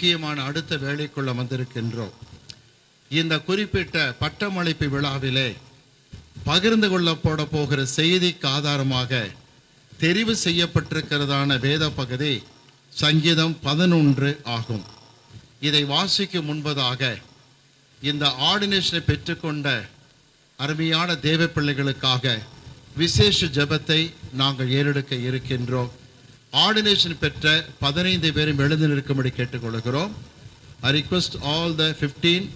முக்கியமான அடுத்த வேலைக்குள்ள வந்திருக்கின்றோம். இந்த குறிப்பிட்ட பட்டமளிப்பு விழாவிலே பகிர்ந்து கொள்ளப்பட போகிற செய்திக்கு ஆதாரமாக தெரிவு செய்யப்பட்டிருக்கிறதான வேத பகுதி சங்கீதம் 11 ஆகும். இதை வாசிக்கும் முன்பதாக இந்த ஆர்டினேஷனை பெற்றுக்கொண்ட அருமையான தேவ பிள்ளைகளுக்காக விசேஷ ஜெபத்தை நாங்கள் ஏறெடுக்க இருக்கின்றோம். ஆர்டினேஷன் பெற்ற 15 பேரும் எழுந்து நிற்கும்படி கேட்டுக்கொள்கிறோம். I request all the 15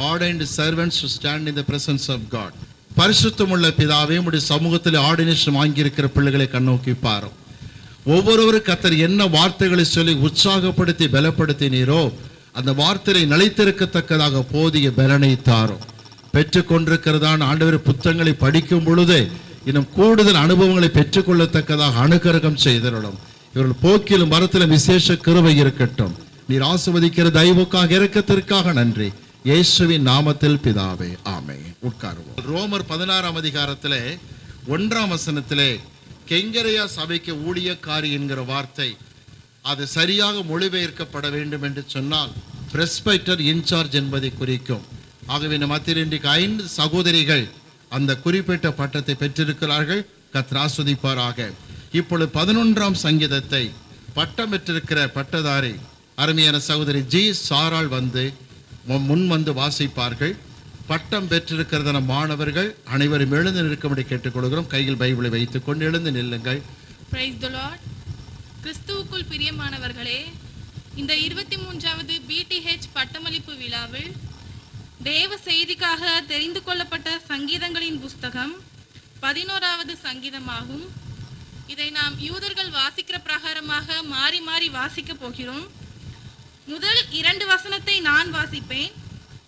ordained servants to stand in the presence of God. பரிசுத்தமுள்ள பிதாவே, உம்முடைய சமூகத்தில் ஆர்டினேஷன் வாங்கியிருக்கிற பிள்ளைகளை கண்ணோக்கி பாரும். ஒவ்வொருவரும் கர்த்தர் என்ன வார்த்தைகளை சொல்லி உற்சாகப்படுத்தி பலப்படுத்தினீரோ அந்த வார்த்தையை நிலைத்திருக்கத்தக்கதாக போதிய பலனை தாரும். பெற்றுக்கொண்டிருக்கிறதான ஆண்டவர் புத்தகங்களை படிக்கும் பொழுது இன்னும் கூடுதல் அனுபவங்களை பெற்றுக்கொள்ளத்தக்கதாக அனுக்கிரகம் செய்தருளும். இவர்கள் போக்கிலும் மரத்திலும் விசேஷ கிருபை இருக்கட்டும். நீர் ஆசீர்வதிக்கிற தயவுக்காக இரக்கத்திற்காக நன்றி. இயேசுவின் நாமத்தில் பிதாவே, ஆமென். உட்காருவோம். ரோமர் 16ஆம் அதிகாரத்திலே 1ஆம் வசனத்திலே கெங்கரையா சபைக்கு ஊழியக்காரி என்கிற வார்த்தை அது சரியாக மொழிபெயர்க்கப்பட வேண்டும் என்று சொன்னால் பிரெஸ்பைட்டர் இன்சார்ஜ் என்பதை குறிக்கும். ஆகவே நம் மத்தியில் இன்றைக்கு 5 சகோதரிகள் அந்த குறிப்பிட்ட பட்டத்தை பெற்றிருக்கிறார்கள். கர்த்தர் ஆசீர்வதிப்பாராக. இப்பொழுது 11ஆம் சங்கீதத்தை பட்டம் பெற்றிருக்கிற பட்டதாரி அருமையான சகோதரி ஜி சாரால் முன் வந்து வாசிப்பார்கள். பட்டம் பெற்றிருக்கிறதான மாணவர்கள் அனைவரும் எழுந்து நிற்கும்படி கேட்டுக்கொள்கிறோம். கையில் பைபிளை வைத்துக் கொண்டு எழுந்து நில்லுங்கள். Praise the Lord. கிறிஸ்துவுக்குள் பிரியமானவர்களே, இந்த 23வது BTH பட்டமளிப்பு விழாவில் தேவ செய்திக்காக தெரிந்து கொள்ளப்பட்ட சங்கீதங்களின் புஸ்தகம் 11வது சங்கீதமாகும். இதை நாம் யூதர்கள் வாசிக்கிற பிரகாரமாக மாறி மாறி வாசிக்க போகிறோம். முதல் 2 வசனத்தை நான் வாசிப்பேன்.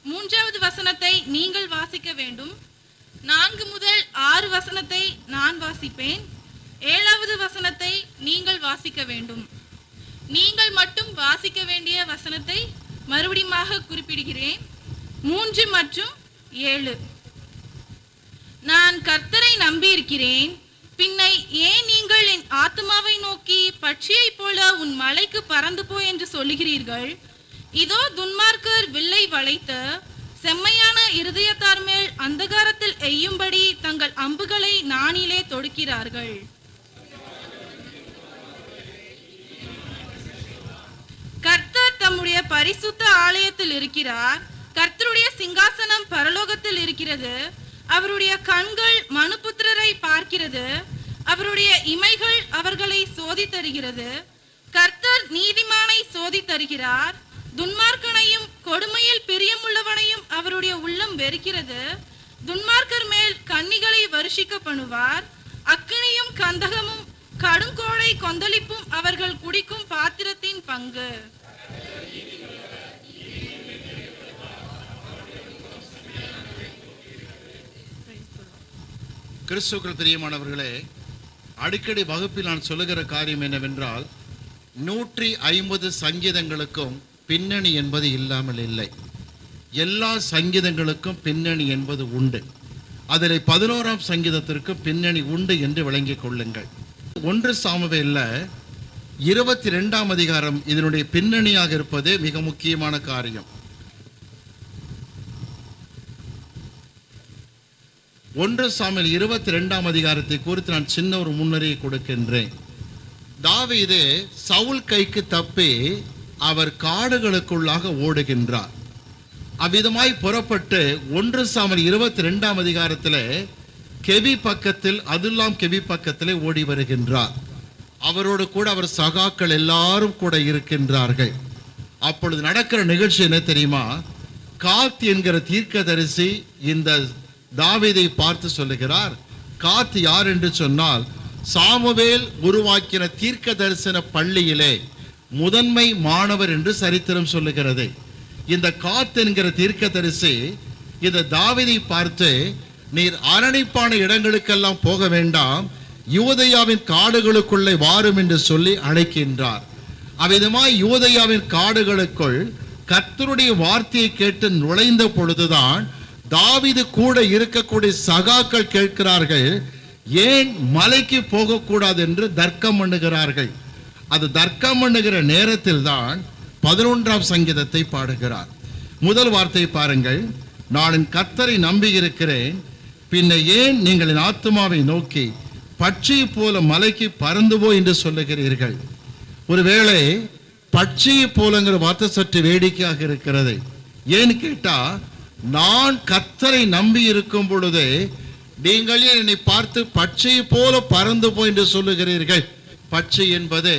3வது வசனத்தை நீங்கள் வாசிக்க வேண்டும். 4 முதல் 6 வசனத்தை நான் வாசிப்பேன். 7வது வசனத்தை நீங்கள் வாசிக்க வேண்டும். நீங்கள் மட்டும் வாசிக்க வேண்டிய வசனத்தை மறுபடியும் குறிப்பிடுகிறேன். 3 மற்றும் 7. நான் கர்த்தரை நம்பியிருக்கிறேன், பின்னை ஏன் நீங்கள் என் ஆத்துமாவை நோக்கி பட்சியை போல உன் மலைக்கு பறந்து போ என்று சொல்லுகிறீர்கள்? இதோ துன்மார்க்கர் வில்லை வளைத்து செம்மையான இருதயத்தார் மேல் அந்தகாரத்தில் எய்யும்படி தங்கள் அம்புகளை நாணிலே தொடுக்கிறார்கள். கர்த்தர் தம்முடைய பரிசுத்த ஆலயத்தில் இருக்கிறார். கர்த்தருடைய சிங்காசனம் பரலோகத்தில் இருக்கிறது. அவருடைய கண்கள் மனுபுத்திரரை பார்க்கிறது. அவருடைய இமைகள் அவர்களை சோதித்தருகிறது. கர்த்தர் நீதிமானை சோதித்தருகிறார். துன்மார்க்கனையும் கொடுமையில் பிரியமுள்ளவனையும் அவருடைய உள்ளம் வெறுக்கிறது. துன்மார்க்கர் மேல் கன்னிகளை வருஷிக்க பண்ணுவார். அக்கினியும் கந்தகமும் கடுங்கோடை கொந்தளிப்பும் அவர்கள் குடிக்கும் பாத்திரத்தின் பங்கு. கிறிஸ்துவுக்குள் பிரியமானவர்களே, அடிக்கடி வகுப்பில் நான் சொல்லுகிற காரியம் என்னவென்றால் 150 சங்கீதங்களுக்கும் பின்னணி என்பது இல்லாமல் இல்லை. எல்லா சங்கீதங்களுக்கும் பின்னணி என்பது உண்டு. அதில் 11ஆம் சங்கீதத்திற்கு பின்னணி உண்டு என்று விளங்கிக் கொள்ளுங்கள். 1 சாமுவேல்ல 22ஆம் அதிகாரம் இதனுடைய பின்னணியாக இருப்பது மிக முக்கியமான காரியம். 1 சாமுவேல் 22ஆம் அதிகாரத்தை குறித்து நான் சின்ன ஒரு முன்னறியை கொடுக்கின்றேன். தாவீது சவுல் கைக்கு தப்பி அவர் காடுகளுக்குள்ளாக ஓடுகின்றார். அவ்விதமாய் புறப்பட்டு 1 சாமுவேல் 22ஆம் அதிகாரத்தில் கெவி பக்கத்தில் அதுல்லாம் கெவி பக்கத்திலே ஓடி வருகின்றார். அவரோடு கூட அவர் சகாக்கள் எல்லாரும் கூட இருக்கின்றார்கள். அப்பொழுது நடக்கிற நிகழ்ச்சி என்ன தெரியுமா? காத் என்கிற தீர்க்கதரிசி இந்த தாவீதை பார்த்து சொல்லுகிறார். காத் யார் என்று சொன்னால் சாமுவேல் உருவாக்கின தீர்க்க தரிசன பள்ளியிலே முதன்மை மாணவர் என்று சரித்திரம் சொல்லுகிறது. இந்த காத் என்கிற தீர்க்கதரிசி இந்த தாவீதை பார்த்து, நீர் அரணிப்பான இடங்களுக்கெல்லாம் போக வேண்டாம், யூதேயாவின் காடுகளுக்குள்ளே வாரும் என்று சொல்லி அழைக்கின்றார். அவ்விதமாய் யூதேயாவின் காடுகளுக்குள் கர்த்தருடைய வார்த்தையை கேட்டு நுழைந்த பொழுதுதான் தாவீது கூட இருக்கக்கூடிய சகாக்கள் கேட்கிறார்கள், ஏன் மலைக்கு போகக்கூடாது என்று தர்க்கம் பண்ணுகிறார்கள். அது தர்க்கம் பண்ணுகிற நேரத்தில் தான் 11ஆம் சங்கீதத்தை பாடுகிறார். முதல் வார்த்தை பாருங்கள். நான் என் கர்த்தரை நம்பியிருக்கிறேன், பின்ன ஏன் நீங்கள் என் ஆத்துமாவை நோக்கி பட்சியை போல மலைக்கு பறந்து போய் என்று சொல்லுகிறீர்கள். ஒருவேளை பட்சியை போலங்கிற வார்த்தை சற்று வேடிக்கையாக இருக்கிறது. ஏன்னு கேட்டா, நான் கர்த்தரை நம்பி இருக்கும் பொழுதே நீங்கள் என்னை பார்த்து பட்சியை போல பறந்து போய் என்று சொல்லுகிறீர்கள். பட்சி என்பது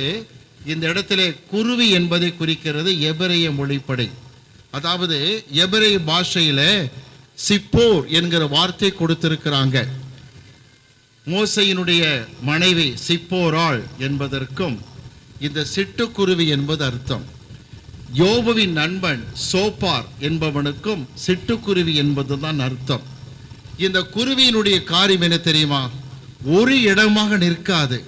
இந்த இடத்திலே குருவி என்பதை குறிக்கிறது எபிரேய மொழிப்படி. அதாவது எபிரேய பாஷையில சிப்போர் என்கிற வார்த்தை கொடுத்திருக்கிறாங்க. மோசையினுடைய மனைவி சிப்போராள் என்பதற்கும் இந்த சிட்டுக்குருவி என்பது அர்த்தம். யோபுவின் நண்பன் சோப்பார் என்பவனுக்கும் சிட்டுக்குருவி என்பதுதான் அர்த்தம். இந்த குருவியினுடைய காரியம் என்ன தெரியுமா? ஒரு இடமாக நிற்காது.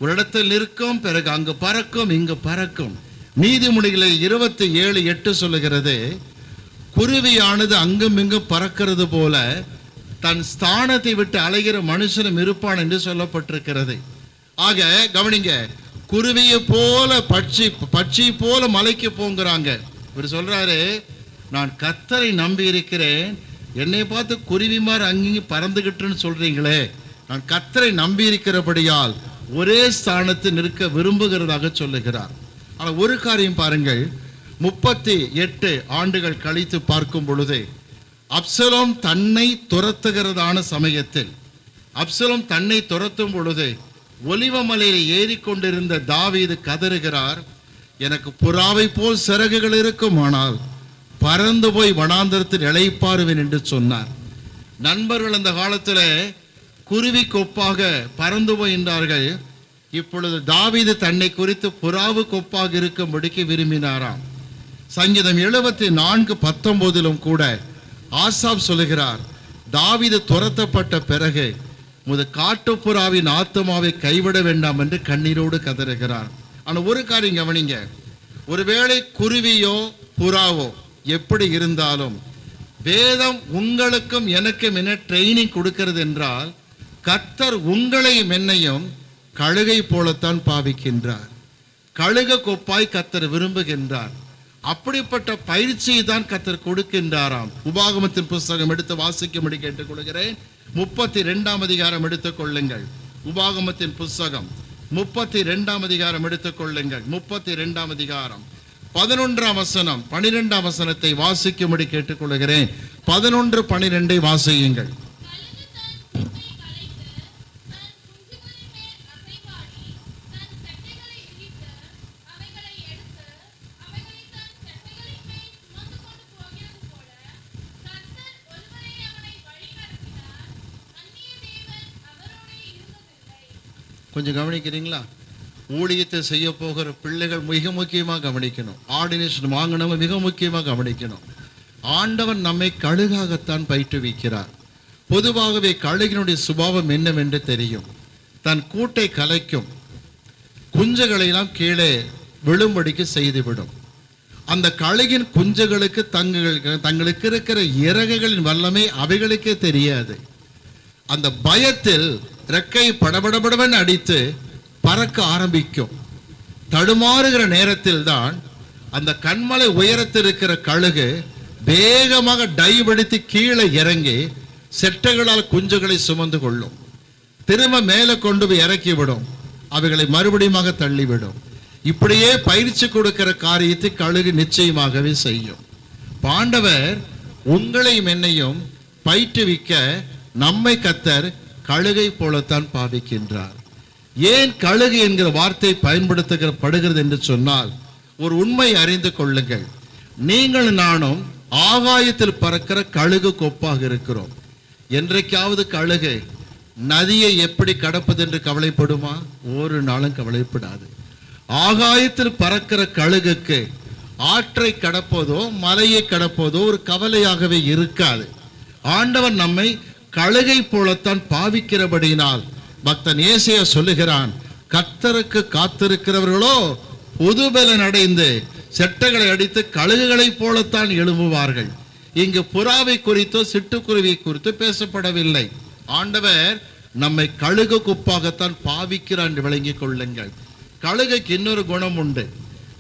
ஒரு இடத்தில் நிற்கும், பிறகு அங்கு பறக்கும், இங்கு பறக்கும். நீதிமொழிகளை 27:8 சொல்லுகிறது, குருவியானது அங்கும் இங்கும் பறக்கிறது போல தன் ஸ்தானத்தை விட்டு அலைகிற மனுஷனும் இருப்பான் என்று சொல்லப்பட்டிருக்கிறது. ஆக கவனிங்க, குருவியை போல பட்சி போல மலைக்கு போங்கிறாங்க. இவர் சொல்றாரு, நான் கர்த்தரை நம்பி இருக்கிறேன், என்னை பார்த்து குருவி மாதிரி அங்கேயும் பறந்துகிட்டுன்னு சொல்றீங்களே, நான் கர்த்தரை நம்பி இருக்கிறபடியால் ஒரே ஸ்தானத்தில் நிற்க விரும்புகிறதாக சொல்லுகிறார். ஆனால் ஒரு காரியம் பாருங்கள், 38 ஆண்டுகள் கழித்து பார்க்கும் பொழுது அப்சலோம் தன்னை துரத்துகிறதான சமயத்தில், அப்சலோம் தன்னை துரத்தும் பொழுது ஒலிவமலையில் ஏறிக்கொண்டிருந்த தாவீது கதறுகிறார், எனக்கு புறாவை போல் சிறகுகள் இருக்குமானால் பறந்து போய் வனாந்தரத்தில் இளைப்பாறுவேன் என்று சொன்னார். நண்பர்கள் அந்த காலத்தில் குருவி கொப்பாக பறந்து போகின்றார்கள். இப்பொழுது தாவீது தன்னை குறித்து புறாவு கொப்பாக இருக்கும்படிக்கு விரும்பினாராம். சங்கீதம் 74:19 கூட ஆசாப் சொல்லுகிறார், தாவீது துரத்தப்பட்ட பிறகு முத காட்டுப்புறாவின் ஆத்மாவை கைவிட வேண்டாம் என்று கண்ணீரோடு கதறுகிறார். ஆனால் ஒரு காரியம் கவனிங்க, ஒருவேளை குருவியோ புறாவோ எப்படி இருந்தாலும் வேதம் உங்களுக்கும் எனக்கும் என்ன ட்ரைனிங் கொடுக்கிறது என்றால், கர்த்தர் உங்களையும் என்னையும் கழுகை போலத்தான் பாவிக்கின்றார். கழுக கொப்பாய் கர்த்தர் விரும்புகின்றார். அப்படிப்பட்ட பயிற்சியை தான் கர்த்தர் கொடுக்கின்றாராம். உபாகமத்தின் புஸ்தகம் எடுத்து வாசிக்கும்படி கேட்டுக்கொள்கிறேன். 32ஆம் அதிகாரம் எடுத்துக் கொள்ளுங்கள். உபாகமத்தின் புஸ்தகம் 32ஆம் அதிகாரம் எடுத்துக் கொள்ளுங்கள். 32ஆம் அதிகாரம் 11ஆம் வசனம் 12ஆம் வசனத்தை வாசிக்கும்படி கேட்டுக்கொள்கிறேன். 11-12 வாசியுங்கள். கொஞ்சம் கவனிக்கிறீங்களா? ஊழியத்தை செய்ய போகிற பிள்ளைகள் மிக முக்கியமாக கவனிக்கணும். ஆர்டினேஷன் வாங்கினவங்க மிக முக்கியமாக கவனிக்கணும். ஆண்டவன் நம்மை கழுகாகத்தான் பயிற்றுவிக்கிறார். பொதுவாகவே கழுகினுடைய சுபாவம் என்னவென்று தெரியும். தன் கூட்டை கலைக்கும், குஞ்சுகளை எல்லாம் கீழே விழும்படிக்கு செய்துவிடும். அந்த கழுகின் குஞ்சுகளுக்கு தங்களுக்கு இருக்கிற இறகுகளின் வல்லமை அவைகளுக்கே தெரியாது. அந்த பயத்தில் ரெக்கை படபடபடவன் அடித்து பறக்க ஆரம்பிக்கும். தடுமாறுகிற நேரத்தில் தான் அந்த கண்மலை உயரத்தில் இருக்கிற கழுகு வேகமாக டைவடித்து கீழே இறங்கி செட்டைகளால் குஞ்சுகளை சுமந்து கொள்ளும். திரும்ப மேலே கொண்டு போய் இறக்கிவிடும், அவைகளை மறுபடியும் தள்ளிவிடும். இப்படியே பயிற்சி கொடுக்கிற காரியத்தை கழுகு நிச்சயமாகவே செய்யும். ஆண்டவர் உங்களையும் என்னையும் பயிற்றுவிக்க நம்மை கர்த்தர் கழுகை போலத்தான் பாவிக்கின்றார். ஏன் கழுகு என்கிற வார்த்தை பயன்படுத்தப்படுகிறது என்று சொன்னால், ஒரு உண்மை அறிந்து கொள்ளுங்கள். நீங்கள் நானும் ஆகாயத்தில் பறக்கிற கழுகு கொப்பாக இருக்கிறோம். என்றைக்காவது கழுகு நதியை எப்படி கடப்பது என்று கவலைப்படுமா? ஒரு நாளும் கவலைப்படாது. ஆகாயத்தில் பறக்கிற கழுகுக்கு ஆற்றை கடப்பதோ மலையை கடப்பதோ ஒரு கவலையாகவே இருக்காது. ஆண்டவர் நம்மை கழுகை போலத்தான் பாவிக்கிறபடியினால் பக்தன் ஏசாயா சொல்லுகிறான், கர்த்தருக்கு காத்திருக்கிறவர்களோ புதுபலன் அடைந்து செட்டைகளை அடித்து கழுகுகளை போலத்தான் எழும்புவார்கள். இங்கு புறாவை குறித்தோ சிட்டுக்குருவியை குறித்தோ பேசப்படவில்லை. ஆண்டவர் நம்மை கழுகு குப்பாகத்தான் பாவிக்கிறான் என்று விளங்கிக் கொள்ளுங்கள். கழுகுக்கு இன்னொரு குணம் உண்டு.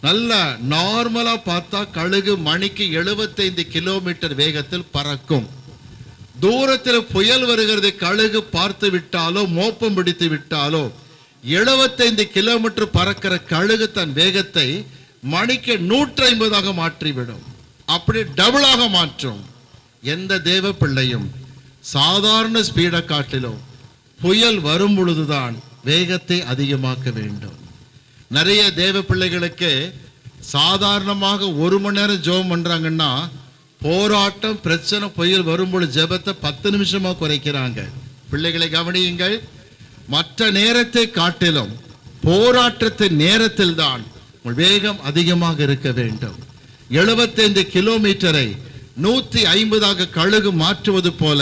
நல்ல நார்மலா பார்த்தா கழுகு மணிக்கு 75 கிலோமீட்டர் வேகத்தில் பறக்கும். தூரத்தில் புயல் வருகிறது கழுகு பார்த்து விட்டாலோ மோப்பம் பிடித்து விட்டாலோ 75 கிலோமீட்டர் பறக்கிற கழுகு தன் வேகத்தை மணிக்கு 150 மாற்றிவிடும். அப்படி டபுளாக மாற்றும். எந்த தேவ பிள்ளையும் சாதாரண ஸ்பீடை காட்டிலும் புயல் வரும் பொழுதுதான் வேகத்தை அதிகமாக்க வேண்டும். நிறைய தேவ பிள்ளைகளுக்கு சாதாரணமாக 1 மணி நேரம் ஜெபம் பண்றாங்கன்னா போராட்டம் பிரச்சனை புயல் வரும்பொழுது ஜெபத்தை 10 நிமிஷமா குறைக்கிறாங்க. பிள்ளைகளை கவனியுங்கள். மற்ற நேரத்தை காட்டிலும் போராட்டத்தின் நேரத்தில் தான் வேகம் அதிகமாக இருக்க வேண்டும். 75 கிலோமீட்டரை 150 கழுகு மாற்றுவது போல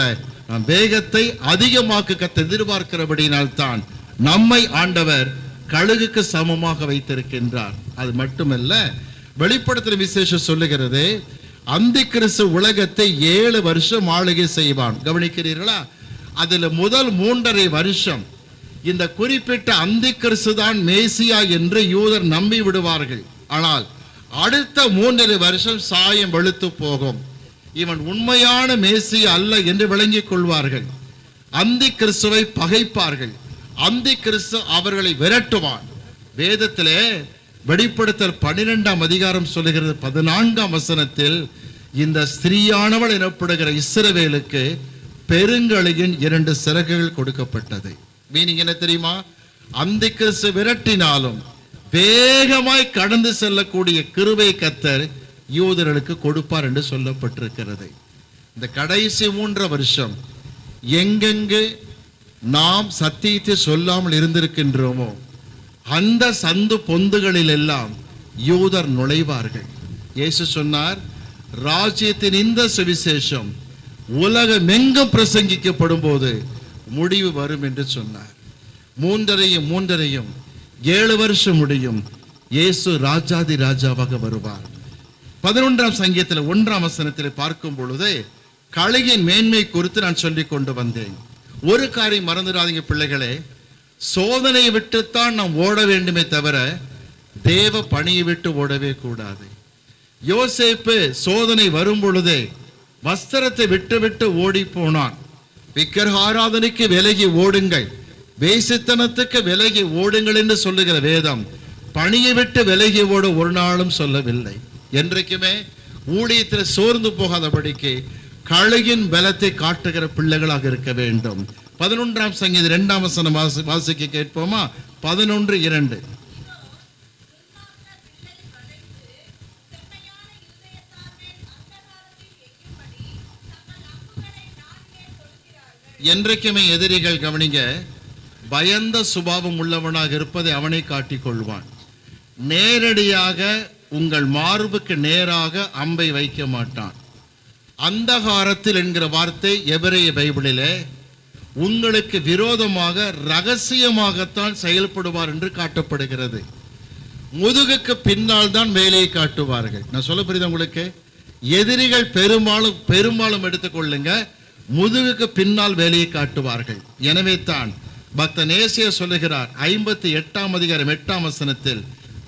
நாம் வேகத்தை அதிகமாக்க கர்த்தர் எதிர்பார்க்கிறபடியினால் தான் நம்மை ஆண்டவர் கழுகுக்கு சமமாக வைத்திருக்கின்றார். அது மட்டுமல்ல, வெளிப்படுத்தின விசேஷம் சொல்லுகிறது, அந்தி கிறிஸ்து உலகத்தை 7 வருஷம் ஆளுகை செய்வான். கவனிக்கிறீர்களா? அதுல முதல் 3.5 வருஷம் இந்த குறிப்பிட்ட அந்தி கிறிஸ்து தான் மேசியா என்று யூதர் நம்பி விடுவார்கள். ஆனால் அடுத்த 3.5 வருஷம் சாயம் வெளுத்து போகும். இவன் உண்மையான மேசியா அல்ல என்று விளங்கிக் கொள்வார்கள். அந்தி கிறிஸ்துவை பகைப்பார்கள். அந்தி கிறிஸ்து அவர்களை விரட்டுவான். வேதத்திலே வெளிப்படுத்தல் 12ஆம் அதிகாரம் சொல்லுகிறது 14ஆம் வசனத்தில், இந்த ஸ்திரீயானவள் எனப்படுகிற இஸ்ரவேலுக்கு பெருங்கழுகின் 2 சிறகுகள் கொடுக்கப்பட்டது. மீனிங் என்ன தெரியுமா? அந்தி கிறிஸ்து விரட்டினாலும் வேகமாய் கடந்து செல்லக்கூடிய கிருபை கர்த்தர் யூதர்களுக்கு கொடுப்பார் என்று சொல்லப்பட்டிருக்கிறது. இந்த கடைசி 3 வருஷம் எங்கெங்கு நாம் சத்தியத்தை சொல்லாமல் இருந்திருக்கின்றோமோ அந்த சந்து பொந்துகளில் எல்லாம் யூதர் நுழைவார்கள். இயேசு சொன்னார், ராஜ்யத்தின் இந்த சுவிசேஷம் உலகமெங்கும் பிரசங்கிக்கப்படும் போது முடிவு வரும் என்று சொன்னார். 3.5 7 வருஷம் முடியும். இயேசு ராஜாதி ராஜாவாக வருவார். 11ஆம் சங்கீதத்தில் 1ஆம் வசனத்தில் பார்க்கும் பொழுது கழுகின் மேன்மை குறித்து நான் சொல்லிக் கொண்டு வந்தேன். ஒரு காரியம் மறந்துடாதீங்க பிள்ளைகளே, சோதனையை விட்டுத்தான் நாம் ஓட வேண்டுமே தவிர தேவ பணியை விட்டு ஓடவே கூடாது. யோசேப்பு சோதனை வரும் பொழுதே வஸ்திரத்தை விட்டு விட்டு ஓடி போனான். விக்கிரக ஆராதனைக்கு விலகி ஓடுங்கள், வேசித்தனத்துக்கு விலகி ஓடுங்கள் என்று சொல்லுகிற வேதம் பணியை விட்டு விலகி ஓட ஒரு நாளும் சொல்லவில்லை. என்றைக்குமே ஊழியத்தில் சோர்ந்து போகாதபடிக்கு கழுகின் பலத்தை காட்டுகிற பிள்ளைகளாக இருக்க வேண்டும். 11ஆம் சங்கீதம் 2ஆம் வசனம் வாசிக்க கேட்போமா? 11:2. என்றைக்குமே எதிரிகள் கவனிங்க, பயந்த சுபாவம் உள்ளவனாக இருப்பதை அவனை காட்டிக் கொள்வான். நேரடியாக உங்கள் மார்புக்கு நேராக அம்பை வைக்க மாட்டான். அந்தகாரத்தில் என்கிற வார்த்தை எபிரேய பைபிளிலே உங்களுக்கு விரோதமாக ரகசியமாகத்தான் செயல்படுவார் என்று காட்டப்படுகிறது. முதுகுக்கு பின்னால் தான் வேலையை காட்டுவார்கள். நான் சொல்ல புரியுது உங்களுக்கு? எதிரிகள் பெரும்பாலும் எடுத்துக்கொள்ளுங்க, முதுகுக்கு பின்னால் வேலையை காட்டுவார்கள். எனவே தான் பக்தன் ஏசாயா சொல்லுகிறார் 58ஆம் அதிகாரம் 8ஆம் வசனத்தில்,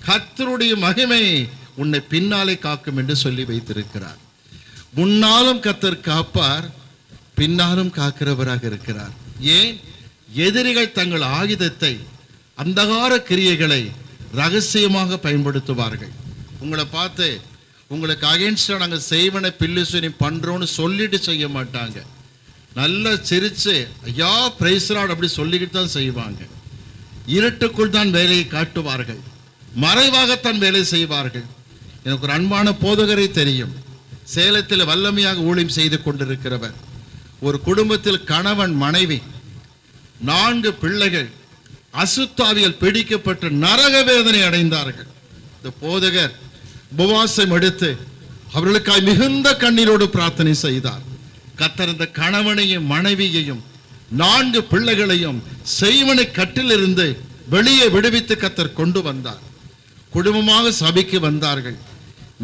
கர்த்தருடைய மகிமை உன்னை பின்னாலே காக்கும் என்று சொல்லி வைத்திருக்கிறார். முன்னாலும் கர்த்தர் காப்பார், பின்னாலும் காக்கிறவராக இருக்கிறார். ஏன்? எதிரிகள் தங்கள் ஆயுதத்தை, அந்தகார கிரியைகளை ரகசியமாக பயன்படுத்துவார்கள். உங்களை பார்த்து உங்களுக்கு அகேன்ஸ்டா நாங்கள் செய்வன பில்லுசனி பண்றோம்னு சொல்லிட்டு செய்ய மாட்டாங்க. நல்லா சிரிச்சு ஐயா பிரைஸ்ராட் அப்படி சொல்லிக்கிட்டு தான் செய்வாங்க. இருட்டுக்குள் தான் வேலையை காட்டுவார்கள், மறைவாகத்தான் வேலை செய்வார்கள். எனக்கு ஒரு அன்பான போதகரை தெரியும், சேலத்தில் வல்லமையாக ஊழியம் செய்து கொண்டிருக்கிறவர். ஒரு குடும்பத்தில் கணவன் மனைவி 4 பிள்ளைகள் அசுத்தாவியால் பிடிக்கப்பட்டு நரக வேதனை அடைந்தார்கள். இந்த போதகர் உபவாசம் எடுத்து அவர்களுக்காய் மிகுந்த கண்ணீரோடு பிரார்த்தனை செய்தார். கர்த்தர் இந்த கணவனையும் மனைவியையும் 4 பிள்ளைகளையும் செய்வனை கட்டிலிருந்து வெளியே விடுவித்து கர்த்தர் கொண்டு வந்தார். குடும்பமாக சபைக்கு வந்தார்கள்.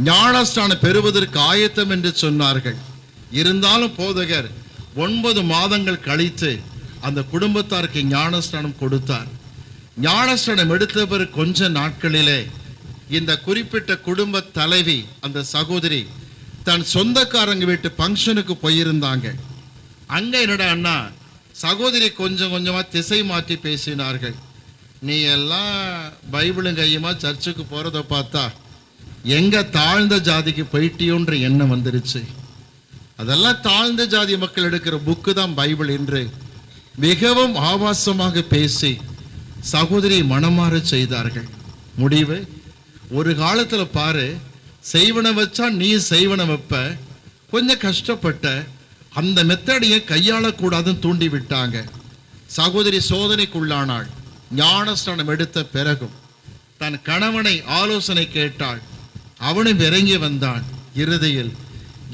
ஞானஸ்நானம் பெறுவதற்கு ஆயத்தம் என்று சொன்னார்கள். இருந்தாலும் போதகர் 9 மாதங்கள் கழித்து அந்த குடும்பத்தாருக்கு ஞானஸ்நானம் கொடுத்தார். ஞானஸ்நானம் எடுத்த பிறகு கொஞ்ச நாட்களிலே இந்த குறிப்பிட்ட குடும்ப தலைவி அந்த சகோதரி தன் சொந்தக்காரங்க வீட்டு ஃபங்க்ஷனுக்கு போயிருந்தாங்க. அங்க என்னடா அண்ணா சகோதரி கொஞ்சம் கொஞ்சமா திசை மாற்றி பேசினார்கள். நீ எல்லாம் பைபிளும் கையுமா சர்ச்சுக்கு போறத பார்த்தா எங்க தாழ்ந்த ஜாதிக்கு போயிட்டியோன்ற எண்ணம் வந்துருச்சு. அதெல்லாம் தாழ்ந்த ஜாதி மக்கள் எடுக்கிற புக்கு தான் பைபிள் என்று மிகவும் ஆபாசமாக பேசி சகோதரி மனமாற செய்தார்கள். முடிவு, ஒரு காலத்துல பாரு, செய்வன வச்சா நீ செய்வன வைப்ப, கொஞ்சம் கஷ்டப்பட்ட அந்த மெத்தடையை கையாளக்கூடாதுன்னு தூண்டி விட்டாங்க. சகோதரி சோதனைக்குள்ளானாள். ஞானஸ்நானம் எடுத்த பிறகும் தன் கணவனை ஆலோசனை கேட்டாள். அவனும் இறங்கி வந்தான். இறுதியில்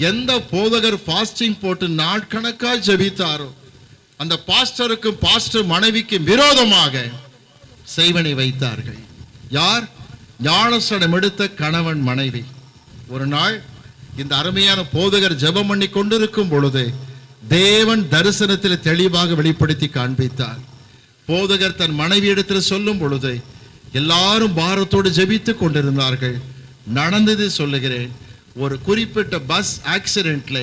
எந்த போதகர் ஃபாஸ்டிங் போட்டு நாட்கணக்காய் ஜெபித்தாரோ அந்த பாஸ்டருக்கும் பாஸ்டர் மனைவிக்கும் விரோதமாக செய்வனை வைத்தார்கள். யார்? ஞானஸ்நானம் எடுத்த கணவன் மனைவி. ஒரு நாள் இந்த அருமையான போதகர் ஜெபம் பண்ணி கொண்டிருக்கும் பொழுது தேவன் தரிசனத்தில் தெளிவாக வெளிப்படுத்தி காண்பித்தார். போதகர் தன் மனைவி இடத்தில் சொல்லும் பொழுது எல்லாரும் பாரத்தோடு ஜெபித்து கொண்டிருந்தார்கள். நடந்தது சொல்லுகிறேன். ஒரு குறிப்பிட்ட பஸ் ஆக்சிடென்ட்ல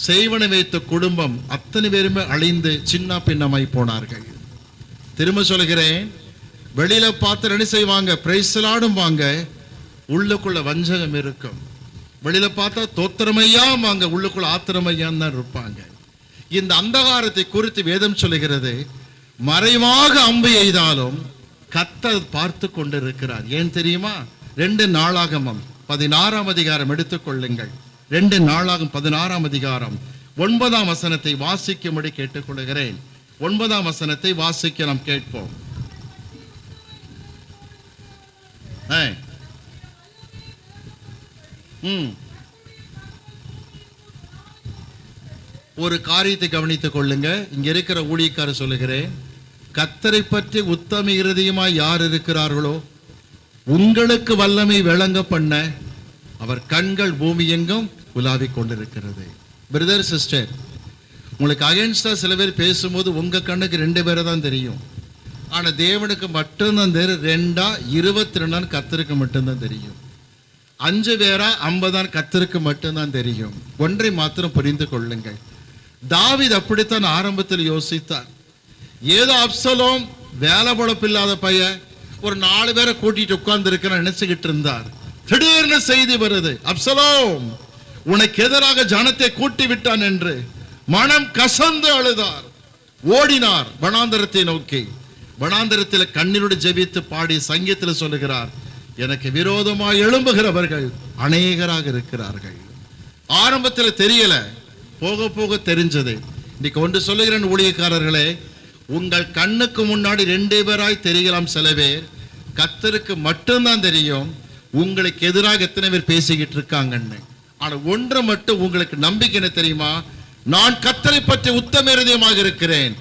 செய்வனை வைத்த குடும்பம் அத்தனை பேருமே அழிந்து சின்ன பின்னமாய் போனார்கள். திரும்ப சொல்லுகிறேன், வெளியில பார்த்து என்ன செய்வாங்க? பிரைஸ்லாடும் வாங்க, உள்ளுக்குள்ள வஞ்சகம் இருக்கும். வெளியில பார்த்தா தோத்திரமையா வாங்க, உள்ளுக்குள்ள ஆத்திரமையான்னு தான் இருப்பாங்க. இந்த அந்தகாரத்தை குறித்து வேதம் சொல்லுகிறது, மறைவாக அம்பு எய்தாலும் கர்த்தர் பார்த்து கொண்டிருக்கிறார். ஏன் தெரியுமா? 2 நாளாகமம் 16ஆம் அதிகாரம் எடுத்துக்கொள்ளுங்கள். 2 நாளாகமம் 16ஆம் அதிகாரம் 9ஆம் வசனத்தை வாசிக்கும்படி கேட்டுக்கொள்கிறேன். 9ஆம் வசனத்தை வாசிக்க நாம் கேட்போம். ஒரு காரியத்தை கவனித்துக் கொள்ளுங்க. இங்க இருக்கிற ஊழியக்காரர் சொல்லுகிறேன், கர்த்தரை பற்றி உத்தம இருதயமாய் யார் இருக்கிறார்களோ உங்களுக்கு வல்லமை விளங்க பண்ண அவர் கண்கள் பூமி எங்கும் உலாவிக் கொண்டிருக்கிறது. பிரதர் சிஸ்டர், உங்களுக்கு அகைன்ஸ்டா சில பேர் பேசும்போது உங்க கண்ணுக்கு 2 பேரை தான் தெரியும். ஆனா தேவனுக்கு மட்டும்தான் தெரியும். 2 22 கர்த்தருக்கு மட்டும்தான் தெரியும். 5 பேரா 50 கர்த்தருக்கு மட்டும்தான் தெரியும். ஒன்றை மாத்திரம் புரிந்து கொள்ளுங்கள். தாவீது அப்படித்தான் ஆரம்பத்தில் யோசித்தார். ஏதோ அப்சலோம் வேலை பொழப்பில்லாத பையன், ஒரு 4 பேரை கூட்டிட்டு உட்கார்ந்து இருக்கிற நினைச்சுக்கிட்டு இருந்தார். திடீர்னு செய்தி வருது, அப்சலோம் உனக்கு எதிராக ஜனத்தை கூட்டி விட்டான் என்று. மனம் கசந்து அழுதார். ஓடினார் வனாந்தரத்தை நோக்கி. வனாந்தரத்தில் கண்ணீரோடு ஜெபித்து பாடி சங்கீதத்தில் சொல்லுகிறார், எனக்கு விரோதமாக எழும்புகிறவர்கள் அநேகராக இருக்கிறார்கள். ஆரம்பத்தில் தெரியல, போக போக தெரிஞ்சது. இன்னைக்கு ஒன்று சொல்லுகிறேன் ஊழியக்காரர்களே, உங்கள் கண்ணுக்கு முன்னாடி 2 பேராய் தெரியலாம் சில பேர், கர்த்தருக்கு மட்டும்தான் தெரியும் உங்களுக்கு எதிராக எத்தனை பேர் பேசிக்கிட்டு இருக்காங்கன்னு. ஆனா ஒன்று மட்டும் உங்களுக்கு நம்பிக்கை என்ன தெரியுமா? நான் கர்த்தரை பற்றி உத்தம இருதயமாக இருக்கிறேன்,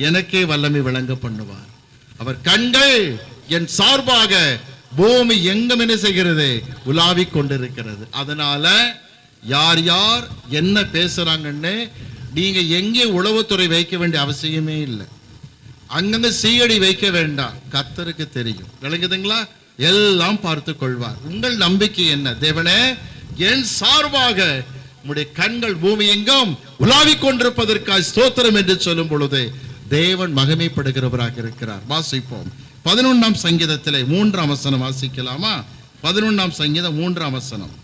எனக்கே வல்லமை விளங்க பண்ணுவார். அவர் கண்கள் என் சார்பாக பூமி எங்கும் என்ன செய்கிறது? உலாவிக் கொண்டிருக்கிறது. அதனால யார் யார் என்ன பேசுறாங்கன்னு நீங்க எங்கே உளவுத்துறை வைக்க வேண்டிய அவசியமே இல்லை. அங்கங்க சீயடி வைக்க வேண்டாம், கர்த்தருக்கு தெரியும். விளங்குதுங்களா? எல்லாம் பார்த்து கொள்வார். உங்கள் நம்பிக்கை என்ன? தேவனே என் சார்பாக உம்முடைய கண்கள் பூமி எங்கும் உலாவிக் கொண்டிருப்பதற்காக ஸ்தோத்திரம் என்று சொல்லும் பொழுது தேவன் மகிமைப்படுகிறவராக இருக்கிறார். வாசிப்போம். 11ஆம் சங்கீதத்திலே 3ஆம் வசனம் வாசிக்கலாமா? 11ஆம் சங்கீதம் 3ஆம் வசனம்.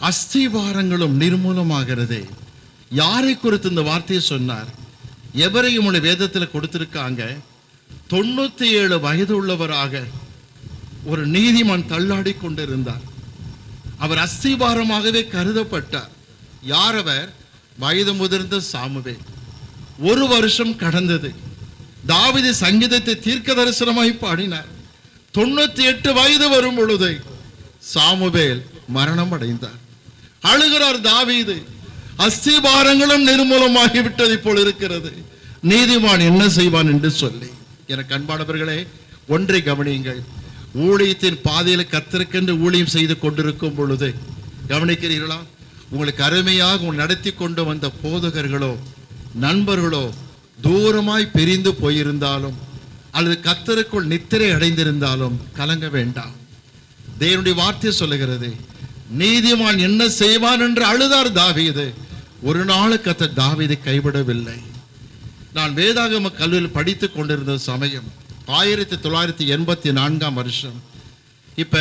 அஸ்திவாரங்களும் நிர்மூலமாகிறது. யாரை குறித்து இந்த வார்த்தையை சொன்னார்? எவரையும் வேதத்தில் கொடுத்திருக்காங்க. 97 வயது உள்ளவராக ஒரு நீதிமான் தள்ளாடி கொண்டிருந்தார். அவர் அஸ்திவாரமாகவே கருதப்பட்டார். யார் அவர்? வயது முதிர்ந்த சாமுவேல். 1 வருஷம் கடந்தது. தாவீது சங்கீதத்தை தீர்க்க தரிசனமாய் பாடினார். 98 வயது வரும் பொழுது சாமுவேல் மரணம் அடைந்தார். அழுகிறார் தாவீது, அஸ்திபாரங்களும் நிர்மூலமாகிவிட்டது போல் இருக்கிறது, நீதிமான் என்ன செய்வான் என்று சொல்லி. எனக்கு அன்பானவர்களே, ஒன்றை கவனியுங்கள். ஊழியத்தின் பாதையில் கர்த்தருக்கென்று ஊழியம் செய்து கொண்டிருக்கும் பொழுது கவனிக்கிறீர்களா? உங்களுக்கு அருமையாக நடத்தி கொண்டு வந்த போதகர்களோ நண்பர்களோ தூரமாய் பிரிந்து போயிருந்தாலும் அல்லது கர்த்தருக்குள் நித்திரை அடைந்திருந்தாலும் கலங்க வேண்டாம். தேவனுடைய வார்த்தை சொல்லுகிறது, நீதிமான் என்ன செய்வான் என்று அழுதார் தாவீது. ஒரு நாள் கர்த்தர் தாவீதை கைவிடவில்லை. நான் வேதாகம கல்லூரியில் படித்துக் கொண்டிருந்த சமயம் 1984 வருஷம். இப்ப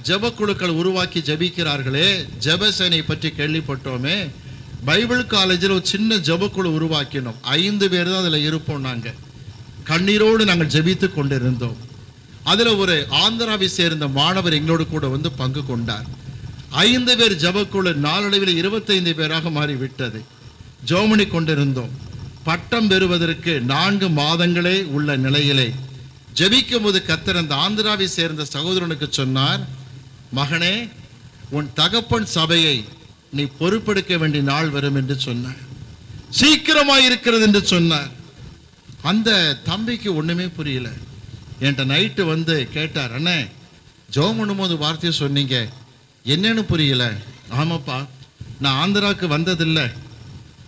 ஜெபக்குழுக்கள் உருவாக்கி ஜெபிக்கிறார்களே, ஜெபசேனை பற்றி கேள்விப்பட்டோமே. பைபிள் காலேஜில் ஒரு சின்ன ஜெபக்குழு உருவாக்கினோம். 5 பேர் தான் அதில் இருப்போம். நாங்கள் கண்ணீரோடு நாங்கள் ஜெபித்து கொண்டிருந்தோம். அதில் ஒரு ஆந்திராவை சேர்ந்த மாணவர் எங்களோடு கூட வந்து பங்கு கொண்டார். 5 பேர் ஜெபக்குழு நாளடைவில் 25 பேராக மாறிவிட்டது. ஜெபமணி கொண்டிருந்தோம். பட்டம் பெறுவதற்கு 4 மாதங்களே உள்ள நிலையிலே ஜெபிக்கும் போது கர்த்தர் அந்த ஆந்திராவை சேர்ந்த சகோதரனுக்கு சொன்னார், மகனே, உன் தகப்பன் சபையை நீ பொறுப்பெடுக்க வேண்டிய நாள் வரும் என்று சொன்னார். சீக்கிரமாய் இருக்கிறது என்று சொன்னார். அந்த தம்பிக்கு ஒண்ணுமே புரியல. என்கிட்ட நைட்டு வந்து கேட்டார், அண்ணே ஜெபம் பண்ணும்போது வார்த்தையை சொன்னீங்க, என்னன்னு புரியல. ஆமாப்பா, நான் ஆந்திராவுக்கு வந்ததில்லை,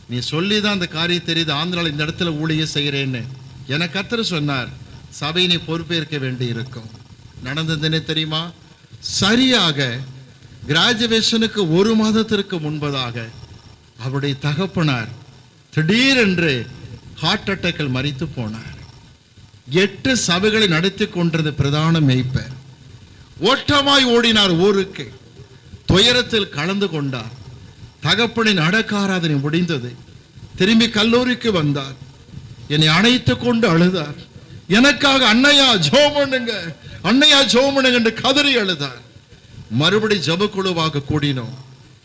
நீ சொல்லி தான் அந்த காரியம் தெரியுது, ஆந்திராவில் இந்த இடத்துல ஊழியம் செய்கிறேன்னு. எனக்கு கர்த்தர் சொன்னார், சபை நீ பொறுப்பேற்க வேண்டி இருக்கும். நடந்ததுன்னு தெரியுமா? சரியாக கிராஜுவேஷனுக்கு 1 மாதத்திற்கு முன்பதாக அவருடைய தகப்பனார் திடீரென்று ஹார்ட் அட்டாக்கில் மரித்து போனார். 8 சபைகளை நடத்தி கொண்டிருந்த பிரதான மேய்ப்பர் ஓட்டமாய் ஓடினார் ஊருக்கு. துயரத்தில் கலந்து கொண்டார். தகப்பனின் அடக்காராதனை முடிந்தது. திரும்பி கல்லூரிக்கு வந்தார். என்னை அணைத்து கொண்டு அழுதார். எனக்காக அண்ணையா ஜெபம் பண்ணுங்க, அண்ணையா ஜெபம் பண்ணுங்க என்று கதறி அழுதார். மறுபடி ஜெபக்குழுவாக கூடினோம்.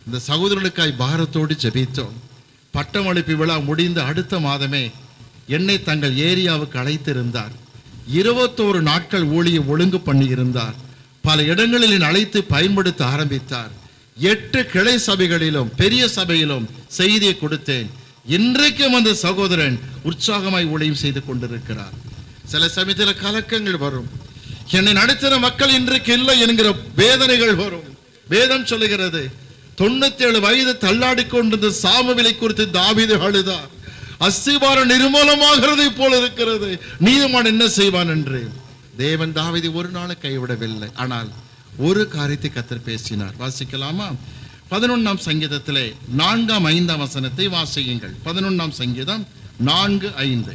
இந்த சகோதரனுக்காய் பாரத்தோடு ஜெபித்தோம். பட்டமளிப்பு விழா முடிந்த அடுத்த மாதமே என்னை தங்கள் ஏரியாவுக்கு அழைத்திருந்தார். 21 நாட்கள் ஊழியம் ஒழுங்கு பண்ணி இருந்தார். பல இடங்களில் அழைத்து பயன்படுத்த ஆரம்பித்தார். 8 கிளை சபைகளிலும் பெரிய சபையிலும் செய்தியை கொடுத்தேன். இன்றைக்கும் அந்த சகோதரன் உற்சாகமாய் ஊழியம் செய்து கொண்டிருக்கிறார். சில சமயத்தில் கலக்கங்கள் வரும். என்னை நடத்தின மக்கள் இன்றைக்கு இல்லை என்கிற வேதனைகள் வரும். வேதம் சொல்லுகிறது, 97 வயது தள்ளாடி கொண்டிருந்த சாமுவேலை குறித்து தாவீது அழுதார். அஸ்திபாரம் நிர்மூலமாகிறது போல இருக்கிறது, நீதிமான் என்ன செய்வான் என்று. தேவன் தாவீதை ஒரு நாள் கைவிடவில்லை. ஆனால் ஒரு காரியத்தை கர்த்தர் பேசினார். வாசிக்கலாமா? 11ஆம் சங்கீதத்திலே 4ஆம் 5ஆம் வசனத்தை வாசியுங்கள். 11ஆம் சங்கீதம் 4:5.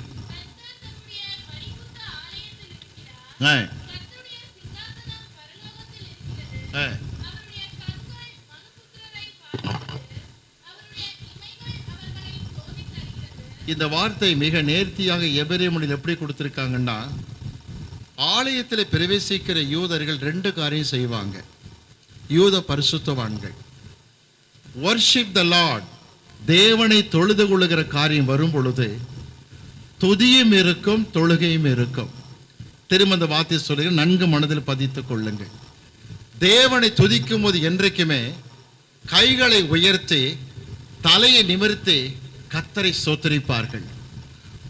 இந்த வார்த்தை மிக நேர்த்தியாக எபிரேய மொழியில் எப்படி கொடுத்திருக்காங்கன்னா, ஆலயத்தில் பிரவேசிக்கிற யூதர்கள் 2 காரியம் செய்வாங்க. யூத பரிசுத்தவான்கள் வர்ஷிப் த லார்ட், தேவனை தொழுது கொள்ளுகிற காரியம் வரும் பொழுது துதியும் இருக்கும் தொழுகையும் இருக்கும். திரும்ப அந்த வார்த்தை சொல்லுங்க, நன்கு மனதில் பதித்துக் கொள்ளுங்கள். தேவனை துதிக்கும் போது என்றைக்குமே கைகளை உயர்த்தி தலையை நிமிர்த்தி கர்த்தரை ஸ்தோத்திரிப்பார்கள்.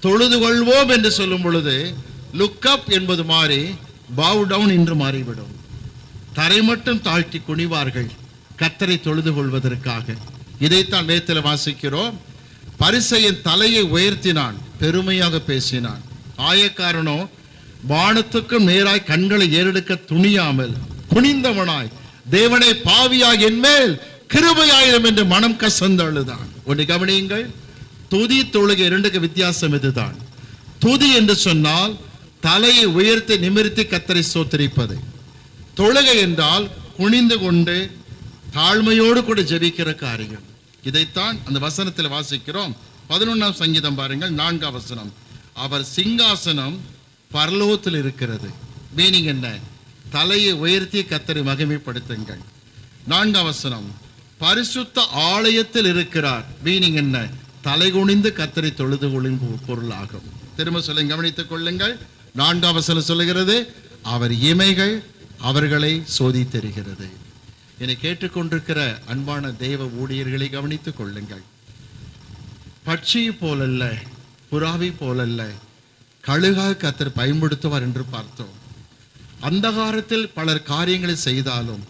தொழுது கொள்வோம் என்று சொல்லும் பொழுது லுக் அப் என்பது மாறி பவ் டவுன் என்று மாறிவிடும். தரை மட்டும் தாழ்த்தி குனிவார்கள் கர்த்தரை தொழுது கொள்வதற்காக. இதைத்தான் வேதத்தில் வாசிக்கிறோம். பரிசேயன் தலையை உயர்த்தினான், பெருமையாக பேசினான். ஆயக்காரனோ வானத்துக்கும் நேராய் கண்களை ஏறெடுக்க துணியாமல் குனிந்தவனாய், தேவனை பாவியாய் என்மேல் கிருபையாயிரம் என்று மனம் கசந்து அழுதான். ஒன்று கவனியுங்கள், துதி தொழுகை 2க்கு வித்தியாசம் இதுதான். துதி என்று சொன்னால் தலையை உயர்த்தி நிமிர்த்தி கர்த்தரை ஸ்தோத்திரிப்பது. தொழுகை என்றால் குனிந்து கொண்டு தாழ்மையோடு கூட ஜெபிக்கிற காரியம். இதைத்தான் அந்த வசனத்தில் வாசிக்கிறோம். 11ஆம் சங்கீதம் பாருங்கள், 4ஆம் வசனம். அவர் சிங்காசனம் பரலோகத்தில் இருக்கிறது. மீனிங் என்ன? தலையை உயர்த்தி கர்த்தரை மகிமைப்படுத்துங்கள். 4ஆம் வசனம், பரிசுத்த ஆலயத்தில் இருக்கிறார். மீனிங் என்ன? தலை குனிந்து கர்த்தரை தொழுது கொள்ளும் பொருளாகும். திரும்ப சொல்லுங்க, கவனித்துக் கொள்ளுங்கள். 4ஆம் வசனம் சொல்லுகிறது, அவர் இமைகள் அவர்களை சோதித்தருகிறது. என்னை கேட்டுக்கொண்டிருக்கிற அன்பான தேவ ஊழியர்களை கவனித்துக் கொள்ளுங்கள். பட்சி போலல்ல, புறாவை போலல்ல, கழுகாக கர்த்தர் பயன்படுத்துவார் என்று பார்த்தோம். அந்தகாரத்தில் பலர் காரியங்களை செய்தாலும்